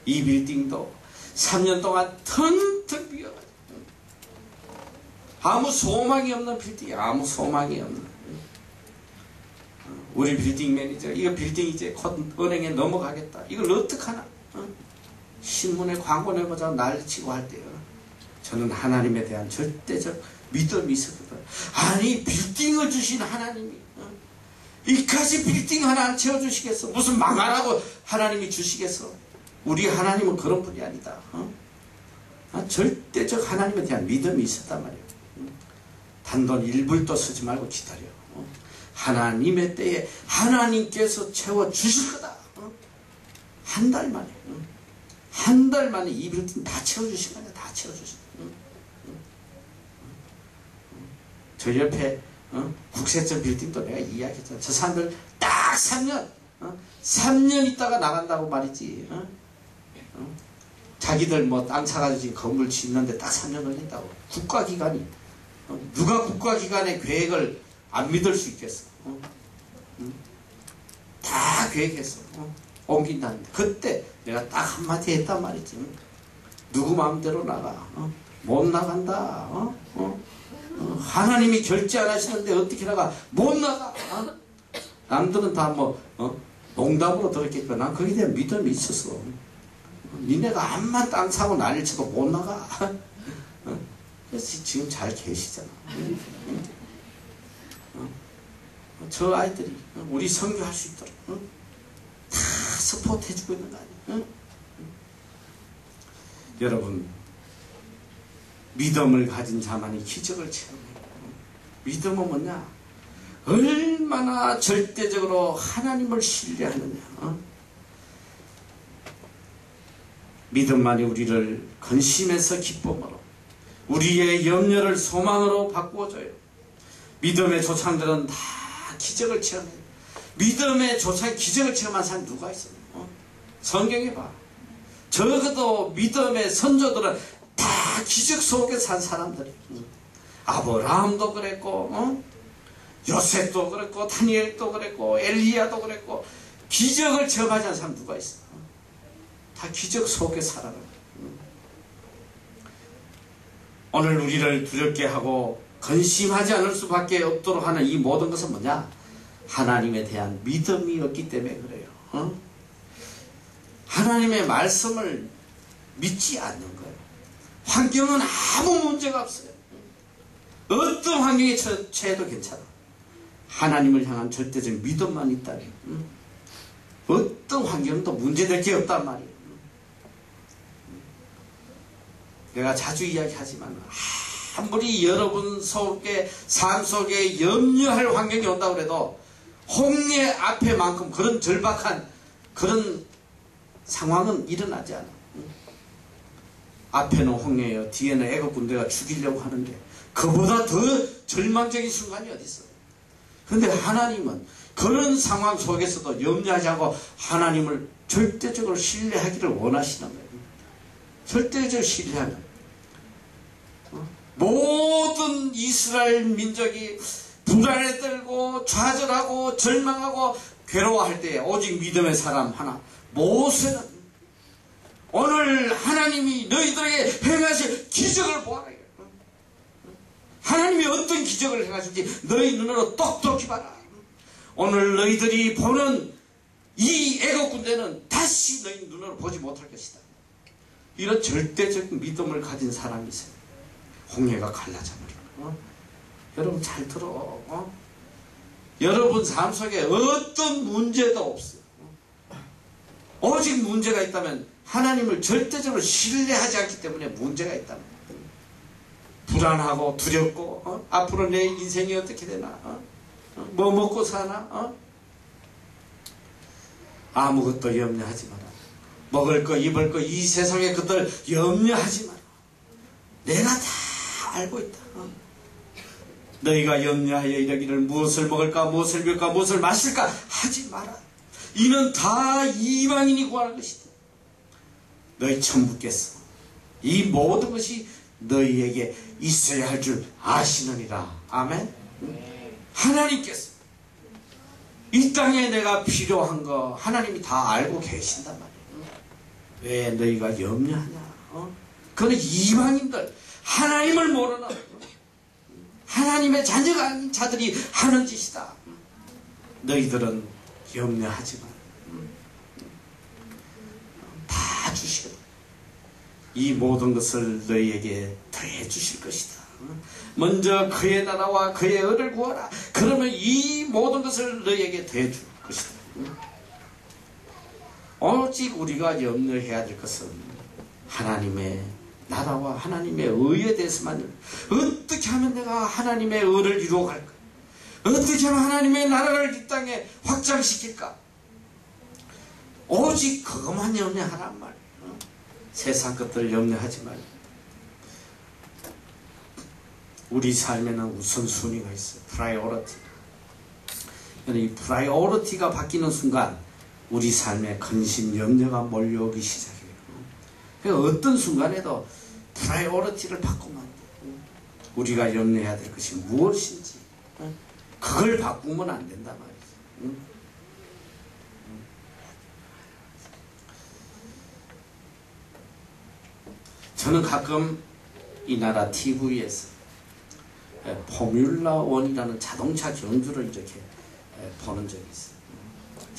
이 빌딩도 3년 동안 텅텅 비어가지고 아무 소망이 없는 빌딩이야. 아무 소망이 없는. 우리 빌딩 매니저, 이거 빌딩 이제 곧 은행에 넘어가겠다. 이걸 어떡하나? 신문에 광고 내보자 난리치고 할 때요. 저는 하나님에 대한 절대적 믿음이 있었거든. 아니, 빌딩을 주신 하나님이 이까지 빌딩 하나 안 채워주시겠어? 무슨 망하라고 하나님이 주시겠어? 우리 하나님은 그런 분이 아니다. 절대적 하나님에 대한 믿음이 있었단 말이에요. 단돈 1불도 쓰지 말고 기다려. 하나님의 때에 하나님께서 채워주실 거다. 한 달 만에. 한 달 만에 이 빌딩 다 채워주신 거 아니야. 다 채워주신 거야. 저 옆에 국세청 빌딩도 내가 이야기했잖아. 저 사람들 딱 3년 3년 있다가 나간다고 말이지. 자기들 뭐 땅 사가지고 지금 건물 짓는데 딱 3년 걸린다고. 국가기관이 누가 국가기관의 계획을 안 믿을 수 있겠어? 다 계획했어. 옮긴다는데 그때 내가 딱 한마디 했단 말이지. 누구 마음대로 나가. 못 나간다. 하나님이 결제 안 하시는데 어떻게 나가? 못 나가. 남들은 다 뭐 농담으로 들었겠지만 난 거기에 대한 믿음이 있었어. 니네가 암만 땅 사고 난리 쳐도 못 나가. 그래서 지금 잘 계시잖아. 저 아이들이 우리 선교할 수 있도록 다 서포트 해주고 있는 거 아니야? 여러분, 믿음을 가진 자만이 기적을 체험해요. 믿음은 뭐냐? 얼마나 절대적으로 하나님을 신뢰하느냐. 믿음만이 우리를 근심에서 기쁨으로, 우리의 염려를 소망으로 바꾸어줘요. 믿음의 조상들은 다 기적을 체험해요. 믿음의 조상, 기적을 체험한 사람이 누가 있어? 성경에 봐. 적어도 믿음의 선조들은 다 기적 속에 산 사람들이. 아브라함도 그랬고, 요셉도 그랬고, 다니엘도 그랬고, 엘리야도 그랬고, 기적을 체험하지 않은 사람 누가 있어? 다 기적 속에 살아가. 오늘 우리를 두렵게 하고 근심하지 않을 수밖에 없도록 하는 이 모든 것은 뭐냐? 하나님에 대한 믿음이 없기 때문에 그래요. 하나님의 말씀을 믿지 않는 거예요. 환경은 아무 문제가 없어요. 어떤 환경에 처해도 괜찮아. 하나님을 향한 절대적인 믿음만 있다면 어떤 환경도 문제될 게 없단 말이에요. 내가 자주 이야기하지만 아무리 여러분 속에 삶 속에 염려할 환경이 온다고 해도 홍해 앞에만큼 그런 절박한 그런 상황은 일어나지 않아. 앞에는 홍해예요. 뒤에는 애국 군대가 죽이려고 하는데 그보다 더 절망적인 순간이 어디 있어? 그런데 하나님은 그런 상황 속에서도 염려하지 않고 하나님을 절대적으로 신뢰하기를 원하시는 거예요. 절대적으로 신뢰하면 모든 이스라엘 민족이 불안에 떨고 좌절하고 절망하고 괴로워할 때 오직 믿음의 사람 하나 모세는 오늘 하나님이 너희들에게 행하실 기적을 보아라. 하나님이 어떤 기적을 행하실지 너희 눈으로 똑똑히 봐라. 오늘 너희들이 보는 이 애국 군대는 다시 너희 눈으로 보지 못할 것이다. 이런 절대적 믿음을 가진 사람이 있어요. 홍해가 갈라져 버리고. 여러분 잘 들어. 여러분 삶 속에 어떤 문제도 없어요. 오직 문제가 있다면 하나님을 절대적으로 신뢰하지 않기 때문에 문제가 있다는 거예요. 불안하고 두렵고 앞으로 내 인생이 어떻게 되나, 뭐 먹고 사나, 아무것도 염려하지 마라. 먹을 거 입을 거 이 세상의 것들 염려하지 마라. 내가 다 알고 있다. 너희가 염려하여 이르기를 무엇을 먹을까 무엇을 입을까 무엇을 마실까 하지 마라. 이는 다 이방인이 구하는 것이다. 너희 천부께서 이 모든 것이 너희에게 있어야 할 줄 아시느니라. 아멘. 하나님께서 이 땅에 내가 필요한 거 하나님이 다 알고 계신단 말이에요. 왜 너희가 염려하냐? 그건 이방인들, 하나님을 모르는 하나님의 자녀가 아닌 자들이 하는 짓이다. 너희들은 염려하지 마. 다 주시거든. 이 모든 것을 너희에게 더해 주실 것이다. 먼저 그의 나라와 그의 의를 구하라. 그러면 이 모든 것을 너희에게 더해 줄 것이다. 오직 우리가 염려해야 될 것은 하나님의 나라와 하나님의 의에 대해서만. 어떻게 하면 내가 하나님의 의를 이루어갈까? 어떻게 하면 하나님의 나라를 이 땅에 확장시킬까? 오직 그것만 염려하란 말이에요. 세상 것들 염려하지 말고. 우리 삶에는 우선순위가 있어요. 프라이오리티. 이 프라이오리티가 바뀌는 순간 우리 삶에 근심, 염려가 몰려오기 시작해요. 그러니까 어떤 순간에도 프라이오리티를 바꾸면 안 돼요. 우리가 염려해야 될 것이 무엇인지 그걸 바꾸면 안 된단 말이죠. 저는 가끔 이 나라 TV에서 포뮬라 1이라는 자동차 경주를 이렇게 보는 적이 있어요.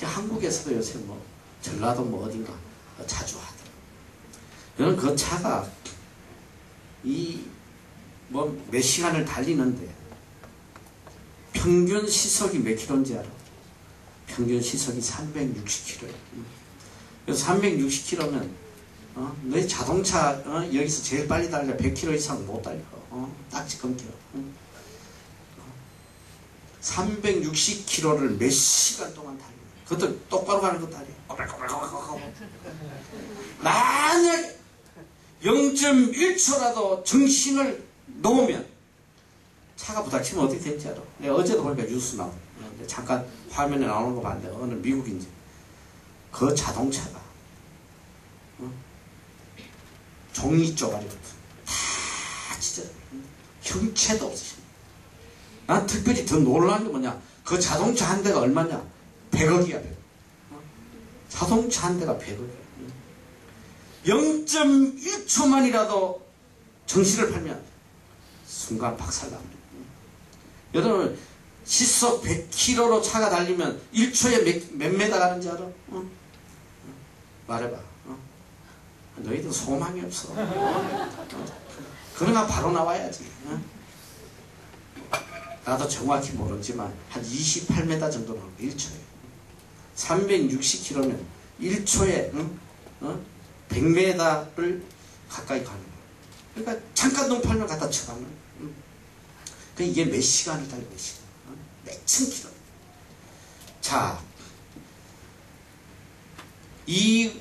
한국에서도 요새 뭐 전라도 뭐 어딘가 자주 하더라고요. 저는 그 차가 뭐 몇 시간을 달리는데 평균 시속이 몇 킬로인지 알아? 평균 시속이 360km예요. 그래서 360km면 너희 자동차 여기서 제일 빨리 달려 100km 이상 못 달려. 딱지 끊겨. 360km를 몇 시간 동안 달려. 그것도 똑바로 가는 것도 아니에요. 만약 0.1초라도 정신을 놓으면 차가 부닥치면 어떻게 될지 알아? 내가 어제도 보니까 뉴스 나오고 잠깐 화면에 나오는 거 봤는데 어느 미국인지 그 자동차가 종이 쪼가리부터 다 찢어 형체도 없으십니다. 난 특별히 더 놀라운 게 뭐냐, 그 자동차 한 대가 얼마냐, 100억이야. 100억. 자동차 한 대가 100억이야. 0.1초만이라도 정신을 팔면 순간 박살납니다. 여러분 시속 100km로 차가 달리면 1초에 몇 메다 가는지 알아? 말해봐. 너희들 소망이 없어. 그러나 바로 나와야지. 나도 정확히 모르지만 한 28m 정도 나오고 1초에 360km면 1초에 100m를 가까이 가는 거야. 그러니까 잠깐 동팔면 갖다 쳐가면 그러니까 이게 몇 시간이다. 몇 시간, 몇천 킬로. 자, 이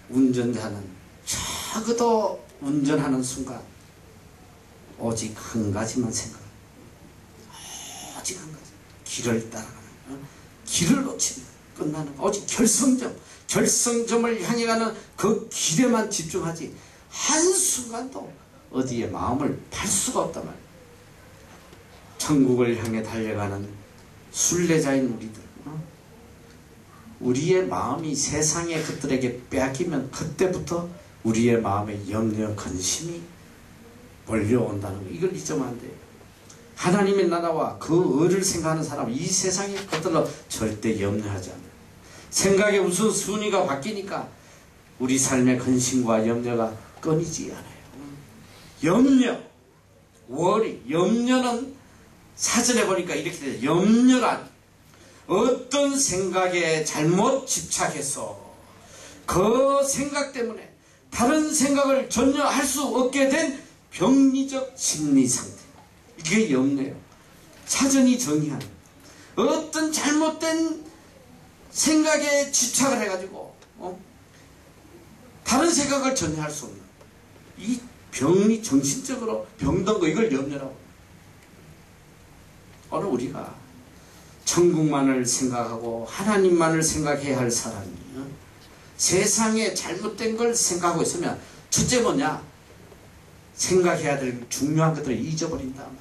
운전자는 적어도 운전하는 순간 오직 한 가지만 생각합니다. 오직 한 가지. 길을 따라가는 거야. 길을 놓치면 끝나는 거야. 오직 결승점을 향해 가는 그 길에만 집중하지 한순간도 어디에 마음을 팔 수가 없단 말이야. 천국을 향해 달려가는 순례자인 우리들, 우리의 마음이 세상의 것들에게 빼앗기면 그때부터 우리의 마음에 염려, 근심이 몰려온다는 거, 이걸 잊으면 안 돼요. 하나님의 나라와 그 의를 생각하는 사람은 이 세상의 것들로 절대 염려하지 않아요. 생각의 우선순위가 바뀌니까 우리 삶의 근심과 염려가 끊이지 않아요. 염려, worry, 염려는 사전에 보니까 이렇게 돼요. 염려란 어떤 생각에 잘못 집착해서 그 생각 때문에 다른 생각을 전혀 할 수 없게 된 병리적 심리 상태. 이게 염려예요. 사전이 정의하는 어떤 잘못된 생각에 집착을 해가지고 다른 생각을 전혀 할 수 없는 이 병이 정신적으로 병든 거, 이걸 염려라고. 오늘 우리가 천국만을 생각하고 하나님만을 생각해야 할 사람이 세상에 잘못된 걸 생각하고 있으면 첫째 뭐냐, 생각해야 될 중요한 것들을 잊어버린다 말이야.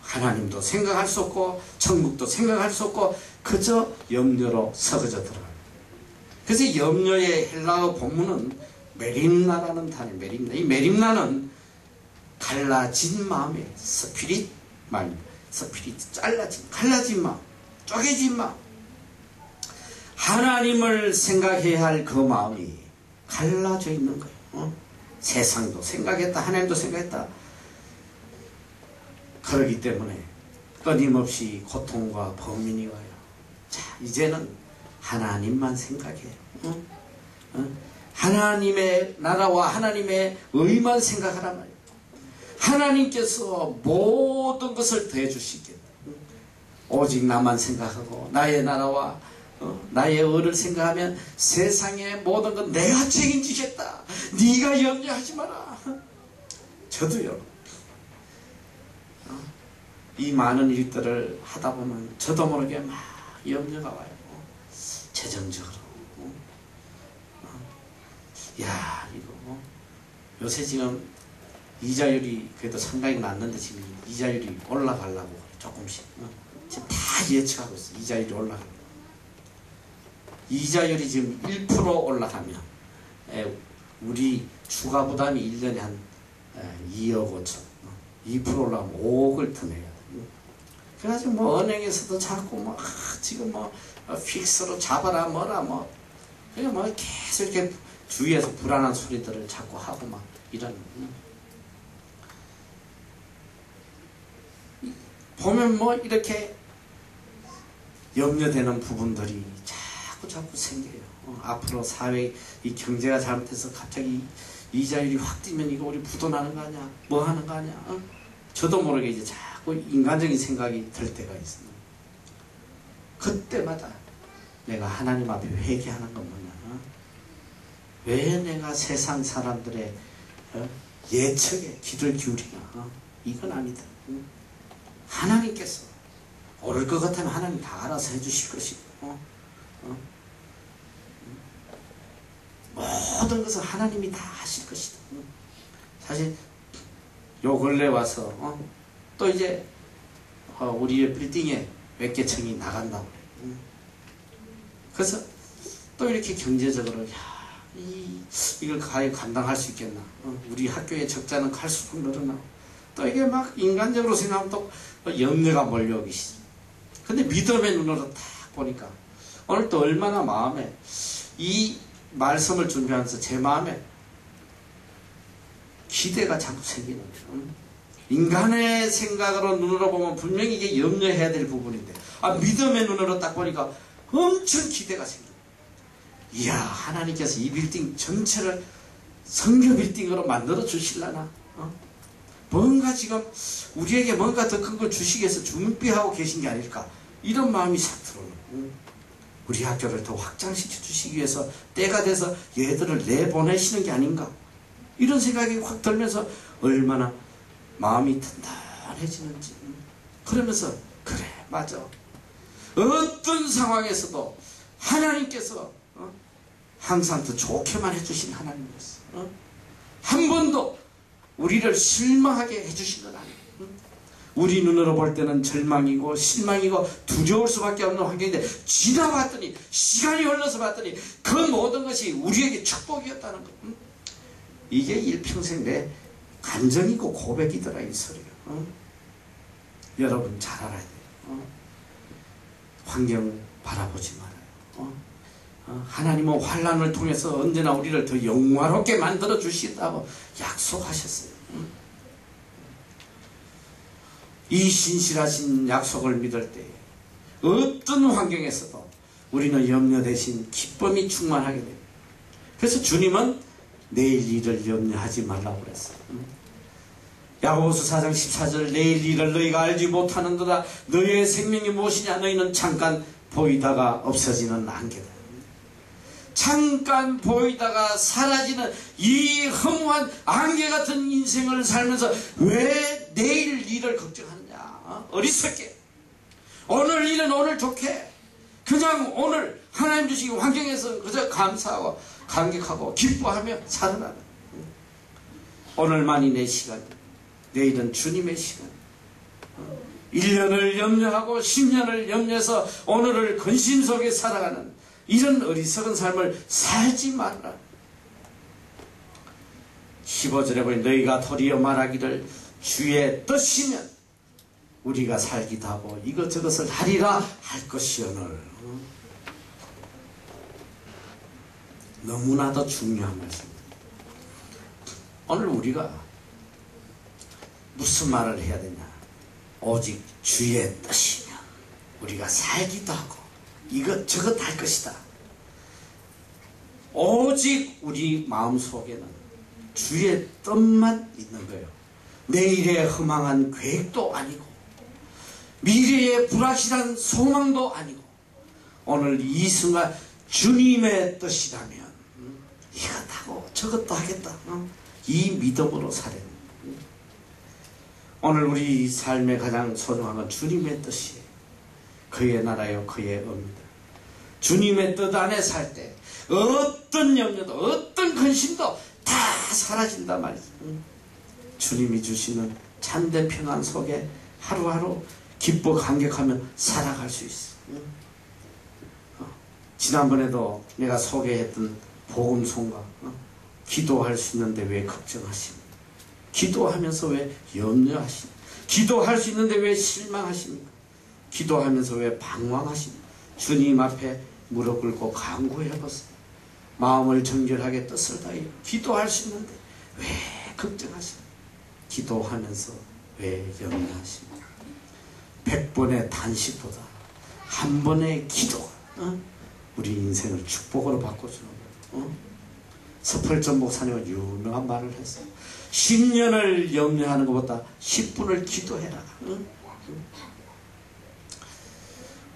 하나님도 생각할 수 없고 천국도 생각할 수 없고 그저 염려로 썩어져 들어가요. 그래서 염려의 헬라어 본문은 메림나라는 단어예요. 메림나. 이 메림나는 갈라진 마음의 스피릿 말입니다. 스피릿, 갈라진 마음, 쪼개진 마음. 하나님을 생각해야 할 그 마음이 갈라져 있는 거예요. 세상도 생각했다, 하나님도 생각했다. 그러기 때문에 끊임없이 고통과 범민이 와요. 자, 이제는 하나님만 생각해요. 하나님의 나라와 하나님의 의만 생각하란 말이에요. 하나님께서 모든 것을 더해주시겠다. 오직 나만 생각하고 나의 나라와 나의 의를 생각하면 세상의 모든 건 내가 책임지겠다. 네가 염려하지 마라. 저도요, 이 많은 일들을 하다 보면 저도 모르게 막 염려가 와요. 재정적으로. 야, 이거 요새 지금 이자율이 그래도 상당히 낮는데 지금 이자율이 올라가려고 조금씩 지금 다 예측하고 있어요. 이자율이 올라가려고. 이자율이 지금 1% 올라가면 우리 추가 부담이 1년에 한 2억 5천, 2% 올라가면 5억을 더 내야 돼요. 그래가지고 뭐 은행에서도 자꾸 뭐 지금 뭐 픽스로 잡아라 뭐라 뭐 그냥 뭐 계속 이렇게 주위에서 불안한 소리들을 자꾸 하고 막 이런. 보면 뭐 이렇게 염려되는 부분들이 자꾸 생겨요. 앞으로 사회 이 경제가 잘못해서 갑자기 이자율이 확 뛰면 이거 우리 부도나는 거 아니야? 뭐 하는 거 아니야? 저도 모르게 이제 자꾸 인간적인 생각이 들 때가 있습니다. 그때마다 내가 하나님 앞에 회개하는 건 뭐냐? 왜 내가 세상 사람들의 예측에 귀를 기울이냐? 이건 아니다. 하나님께서 오를 것 같으면 하나님 다 알아서 해주실 것이고 모든 것은 하나님이 다 하실 것이다. 사실 요 근래 와서 또 이제 우리의 빌딩에 몇 개 층이 나간다고. 그래서 또 이렇게 경제적으로 이걸 과연 감당할 수 있겠나. 우리 학교의 적자는 갈수록 늘어나고 또 이게 막 인간적으로 생각하면 또 염려가 몰려오기 시작. 근데 믿음의 눈으로 딱 보니까 오늘 또 얼마나 마음에 이 말씀을 준비하면서 제 마음에 기대가 자꾸 생기는 거예요. 인간의 생각으로 눈으로 보면 분명히 이게 염려해야 될 부분인데 믿음의 눈으로 딱 보니까 엄청 기대가 생겨요. 이야, 하나님께서 이 빌딩 전체를 성교 빌딩으로 만들어 주실라나? 뭔가 지금 우리에게 뭔가 더 큰 걸 주시기 위해서 준비하고 계신 게 아닐까? 이런 마음이 싹 들어오는. 우리 학교를 더 확장시켜 주시기 위해서 때가 돼서 얘들을 내보내시는 게 아닌가? 이런 생각이 확 들면서 얼마나 마음이 단단해지는지. 그러면서 그래, 맞아. 어떤 상황에서도 하나님께서 항상 더 좋게만 해주신 하나님이었어. 한 번도 우리를 실망하게 해주신 건 아니에요. 우리 눈으로 볼 때는 절망이고 실망이고 두려울 수밖에 없는 환경인데 지나봤더니 시간이 흘러서 봤더니 그 모든 것이 우리에게 축복이었다는 것. 이게 일평생 내 감정이고 고백이더라 이 소리가. 여러분 잘 알아야 돼요. 환경 바라보지 말아요. 하나님은 환난을 통해서 언제나 우리를 더 영화롭게 만들어 주신다고 약속하셨어요. 이 신실하신 약속을 믿을 때 어떤 환경에서도 우리는 염려 대신 기쁨이 충만하게 돼요. 그래서 주님은 내일 일을 염려하지 말라고 그랬어요. 야고보서 4장 14절 내일 일을 너희가 알지 못하는도다. 너희의 생명이 무엇이냐. 너희는 잠깐 보이다가 없어지는 안개다. 잠깐 보이다가 사라지는 이 허무한 안개 같은 인생을 살면서 왜 내일 일을 걱정하느냐. 어리석게. 오늘 일은 오늘 좋게 그냥 오늘 하나님 주신 환경에서 그저 감사하고 감격하고 기뻐하며 살아나는. 오늘만이 내 시간, 내일은 주님의 시간. 1년을 염려하고 10년을 염려해서 오늘을 근심 속에 살아가는 이런 어리석은 삶을 살지 말라. 15절에 보니 너희가 도리어 말하기를 주의 뜻이면 우리가 살기도 하고 이것저것을 하리라 할 것이오늘. 너무나도 중요한 말씀입니다. 오늘 우리가 무슨 말을 해야 되냐. 오직 주의 뜻이면 우리가 살기도 하고 이것저것 할 것이다. 오직 우리 마음속에는 주의 뜻만 있는 거예요. 내일의 허망한 계획도 아니고 미래의 불확실한 소망도 아니고 오늘 이 순간 주님의 뜻이라면 이것하고 저것도 하겠다. 이 믿음으로 살아야 됩니다. 오늘 우리 삶의 가장 소중한 건 주님의 뜻이에요. 그의 나라요 그의 의입니다. 주님의 뜻 안에 살 때 어떤 염려도 어떤 근심도 다 사라진다 말이죠. 주님이 주시는 참된 평안 속에 하루하루 기뻐 감격하며 살아갈 수 있어. 지난번에도 내가 소개했던 복음송가 기도할 수 있는데 왜 걱정하십니까? 기도하면서 왜 염려하십니까? 기도할 수 있는데 왜 실망하십니까? 기도하면서 왜 방황하십니까? 주님 앞에 무릎 꿇고 간구해보세요. 마음을 정결하게 뜻을 다해 기도할 수 있는데 왜 걱정하십니까? 기도하면서 왜 염려하십니까? 100번의 단식보다 한 번의 기도가 우리 인생을 축복으로 바꿔주는 거예요. 서펄전 목사님은 유명한 말을 했어요. 10년을 염려하는 것보다 10분을 기도해라.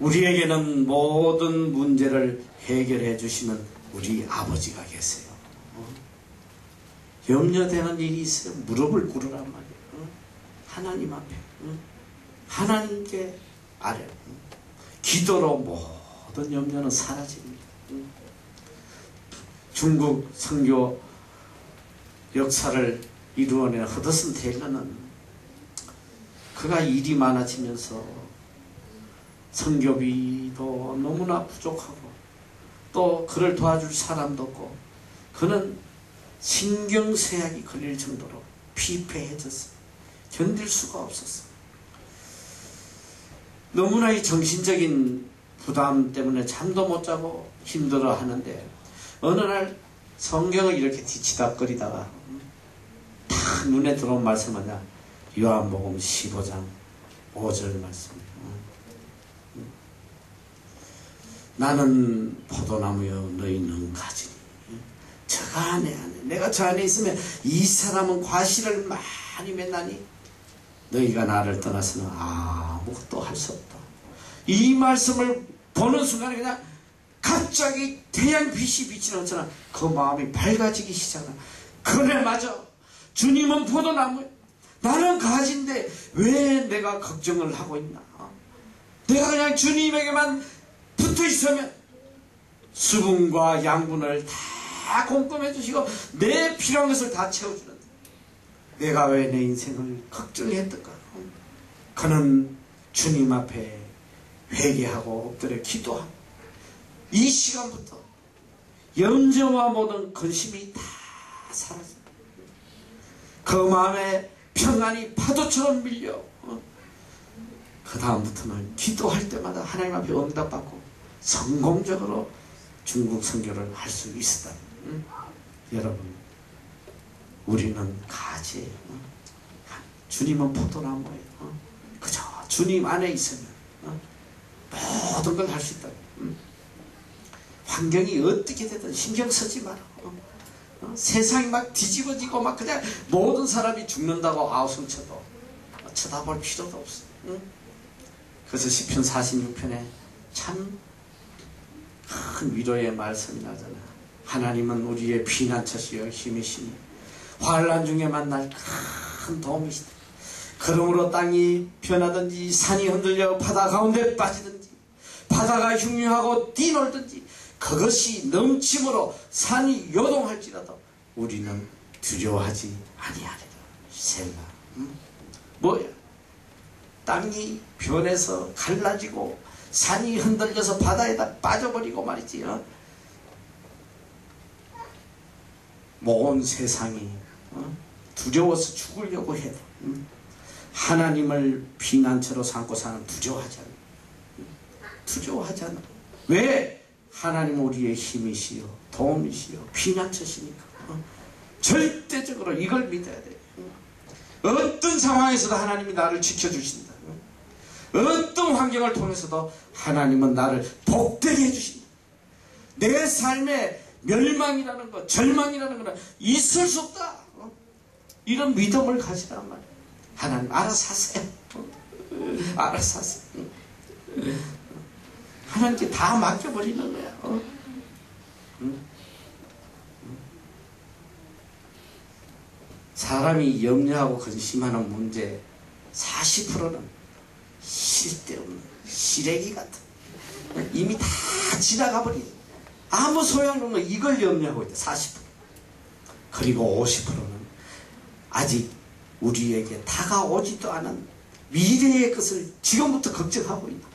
우리에게는 모든 문제를 해결해 주시는 우리 아버지가 계세요. 염려되는 일이 있어요. 무릎을 꿇으란 말이에요. 하나님 앞에. 하나님께 아래. 기도로 모든 염려는 사라집니다. 중국 선교 역사를 이루어낸 허드슨 테일러는 그 그가 일이 많아지면서 성교비도 너무나 부족하고 또 그를 도와줄 사람도 없고 그는 신경쇠약이 걸릴 정도로 피폐해졌어. 견딜 수가 없었어. 너무나 이 정신적인 부담 때문에 잠도 못 자고 힘들어 하는데 어느 날 성경을 이렇게 뒤치다거리다가 딱 눈에 들어온 말씀 하냐. 요한복음 15장 5절 말씀. 나는 포도나무여 너희는 가지니 저가 내 안에 내가 저 안에 있으면 이 사람은 과실을 많이 맺나니 너희가 나를 떠나서는 아무것도 할 수 없다. 이 말씀을 보는 순간에 그냥 갑자기 태양빛이 비치는 것처럼 그 마음이 밝아지기 시작한다. 그래 맞아. 주님은 포도나무야. 나는 가지인데 왜 내가 걱정을 하고 있나. 내가 그냥 주님에게만 붙어 있으면 수분과 양분을 다 공급해 주시고 내 필요한 것을 다 채워주는데 내가 왜 내 인생을 걱정했던가. 그는 주님 앞에 회개하고 엎드려 기도하고 이 시간부터 염려와 모든 근심이 다 사라진다. 그 마음에 평안이 파도처럼 밀려 그 다음부터는 기도할 때마다 하나님 앞에 응답받고 성공적으로 중국 선교를 할 수 있었다. 여러분 우리는 가지예요. 주님은 포도나무예요. 그저 주님 안에 있으면 모든 걸 할 수 있다. 환경이 어떻게 되든 신경 쓰지 마라. 세상이 막 뒤집어지고 막 그냥 모든 사람이 죽는다고 아우성쳐도 쳐다볼 필요도 없어. 그래서 시편 46편에 참 큰 위로의 말씀이 나잖아. 하나님은 우리의 피난처시여 힘이시니 환난 중에 만날 큰 도움이시다. 그러므로 땅이 변하든지 산이 흔들려 바다 가운데 빠지든지 바다가 흉흉하고 뛰놀든지 그것이 넘침으로 산이 요동할지라도 우리는 두려워하지 아니하리라. 셀라. 뭐야? 땅이 변해서 갈라지고 산이 흔들려서 바다에다 빠져버리고 말이지. 온 세상이 두려워서 죽으려고 해도 하나님을 피난처로 삼고 사는 두려워하지 않아. 두려워하지 않아. 왜? 하나님 우리의 힘이시요 도움이시요 피난처시니까. 절대적으로 이걸 믿어야 돼. 어떤 상황에서도 하나님이 나를 지켜주신다. 어떤 환경을 통해서도 하나님은 나를 복되게 해주신다. 내 삶에 멸망이라는 것, 절망이라는 건 있을 수 없다. 이런 믿음을 가지란 말이야. 하나님 알아서 하세요. 알아서 하세요. 하나님께 다 맡겨버리는 거야. 사람이 염려하고 근심하는 문제 40%는 쓸데없는 시래기 같은 이미 다 지나가버린 아무 소용없는 거 이걸 염려하고 있다. 40%. 그리고 50%는 아직 우리에게 다가오지도 않은 미래의 것을 지금부터 걱정하고 있다.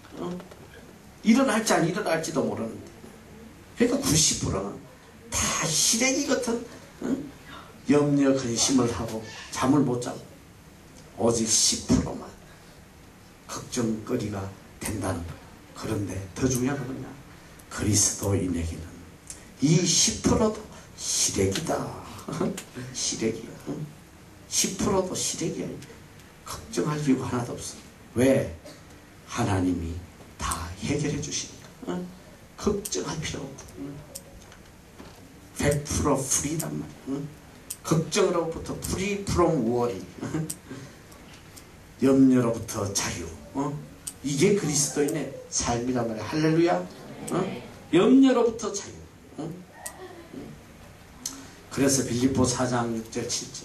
일어날지 안 일어날지도 모르는데. 그러니까 90%는 다 시래기 같은 염려 근심을 하고 잠을 못 자고 오직 10%만 걱정거리가 된다는 거예요. 그런데 더 중요한 건 뭐냐? 그리스도인에게는 이 10%도 시래기다. 시래기야. 10%도 시래기야. 걱정할 이유가 하나도 없어. 왜? 하나님이 다 해결해 주시니까. 걱정할 필요 없다. 100% 프리단 말이야. 걱정으로부터 free from worry. 염려로부터 자유. 이게 그리스도인의 삶이란 말이야. 할렐루야. 염려로부터 자유. 그래서 빌립보 4장 6절 7절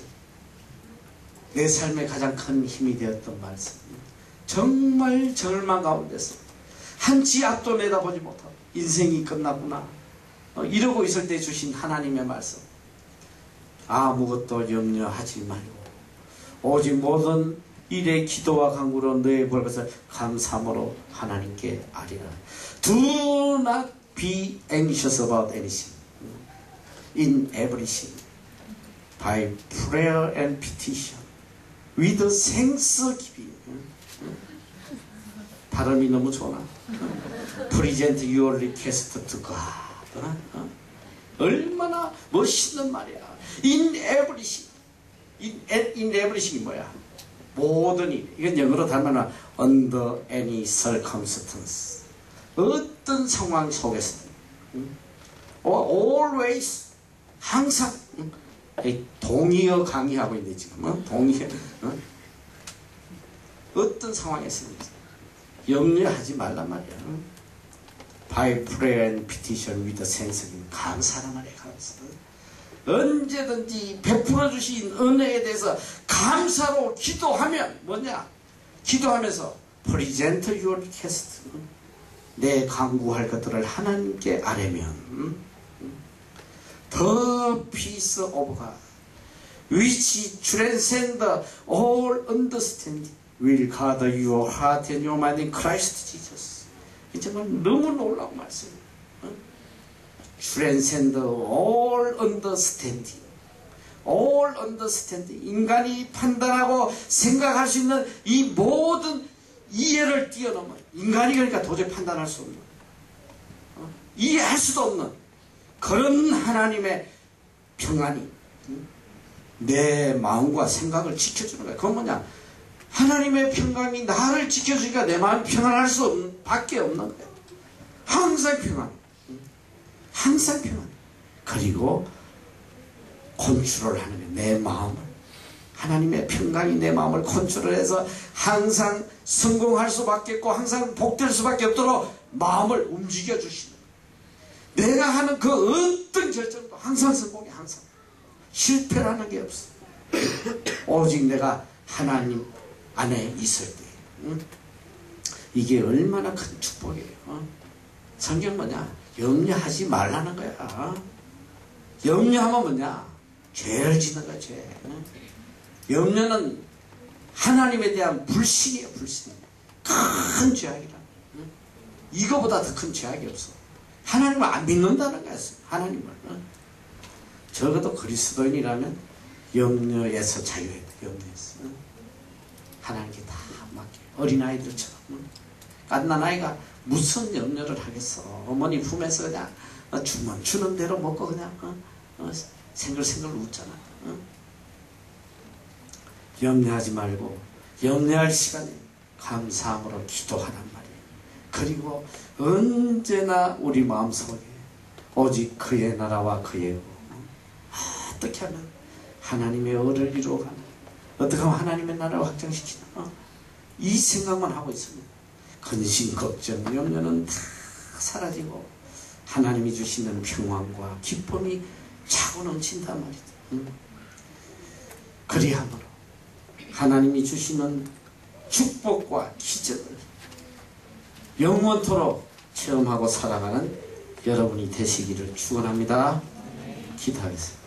내 삶에 가장 큰 힘이 되었던 말씀. 정말 절망 가운데서 한치 앞도 내다보지 못하고 인생이 끝나구나 이러고 있을 때 주신 하나님의 말씀. 아무것도 염려하지 말고 오직 모든 이래 기도와 간구로 너의 구할 것을 감사함으로 하나님께 아리라. Do not be anxious about anything. In everything. By prayer and petition. With thanksgiving. 발음이 너무 좋아. Present your request to God. 얼마나 멋있는 말이야. In everything. In everything이 뭐야? 모든 일. 이건 영어로 달면 under any circumstance. 어떤 상황 속에서 always 항상 동의어 강의하고 있네 지금. 동의어. 어떤 상황에서든지 염려하지 말란 말이야. By prayer and petition with thanksgiving. 감사란 말이야. 감사. 언제든지 베풀어 주신 은혜에 대해서 감사로 기도하면 뭐냐? 기도하면서 present your request. 내 간구할 것들을 하나님께 아뢰면 The peace of God which transcends all understanding will guard your heart and your mind in Christ Jesus. 정말 너무 놀라운 말씀이에요. Transcend all understanding. All understanding. 인간이 판단하고 생각할 수 있는 이 모든 이해를 뛰어넘은, 인간이 그러니까 도저히 판단할 수 없는, 이해할 수도 없는 그런 하나님의 평안이 내 마음과 생각을 지켜주는 거야. 그건 뭐냐? 하나님의 평강이 나를 지켜주니까 내 마음이 평안할 수 밖에 없는 거야. 항상 평안. 항상 평안. 그리고 컨트롤 하는 거야. 내 마음을. 하나님의 평강이 내 마음을 컨트롤해서 항상 성공할 수밖에 없고 항상 복될 수밖에 없도록 마음을 움직여 주시는 거야. 내가 하는 그 어떤 결정도 항상 성공해. 항상. 실패라는 게 없어. 오직 내가 하나님 안에 있을 때. 이게 얼마나 큰 축복이에요. 성경 뭐냐? 염려하지 말라는 거야. 염려하면 뭐냐? 죄를 짓는 거야. 죄. 염려는 하나님에 대한 불신이에요. 불신. 큰 죄악이라. 이거보다 더 큰 죄악이 없어. 하나님을 안 믿는다는 거야. 하나님을. 적어도 그리스도인이라면 염려에서 자유해야 돼. 염려에서. 하나님께 다 맡겨. 어린아이들처럼. 갓난아이가 무슨 염려를 하겠어. 어머니 품에서 그냥 주는 대로 먹고 그냥 생글생글 웃잖아. 염려하지 말고 염려할 시간에 감사함으로 기도하란 말이에요. 그리고 언제나 우리 마음속에 오직 그의 나라와 그의 의. 어떻게 하면 하나님의 의를 이루어가나, 어떻게 하면 하나님의 나라를 확장시키나, 이 생각만 하고 있으면 근심, 걱정, 염려는 다 사라지고 하나님이 주시는 평안과 기쁨이 차고 넘친단 말이다. 그리함으로 하나님이 주시는 축복과 기적을 영원토록 체험하고 살아가는 여러분이 되시기를 축원합니다. 기도하겠습니다.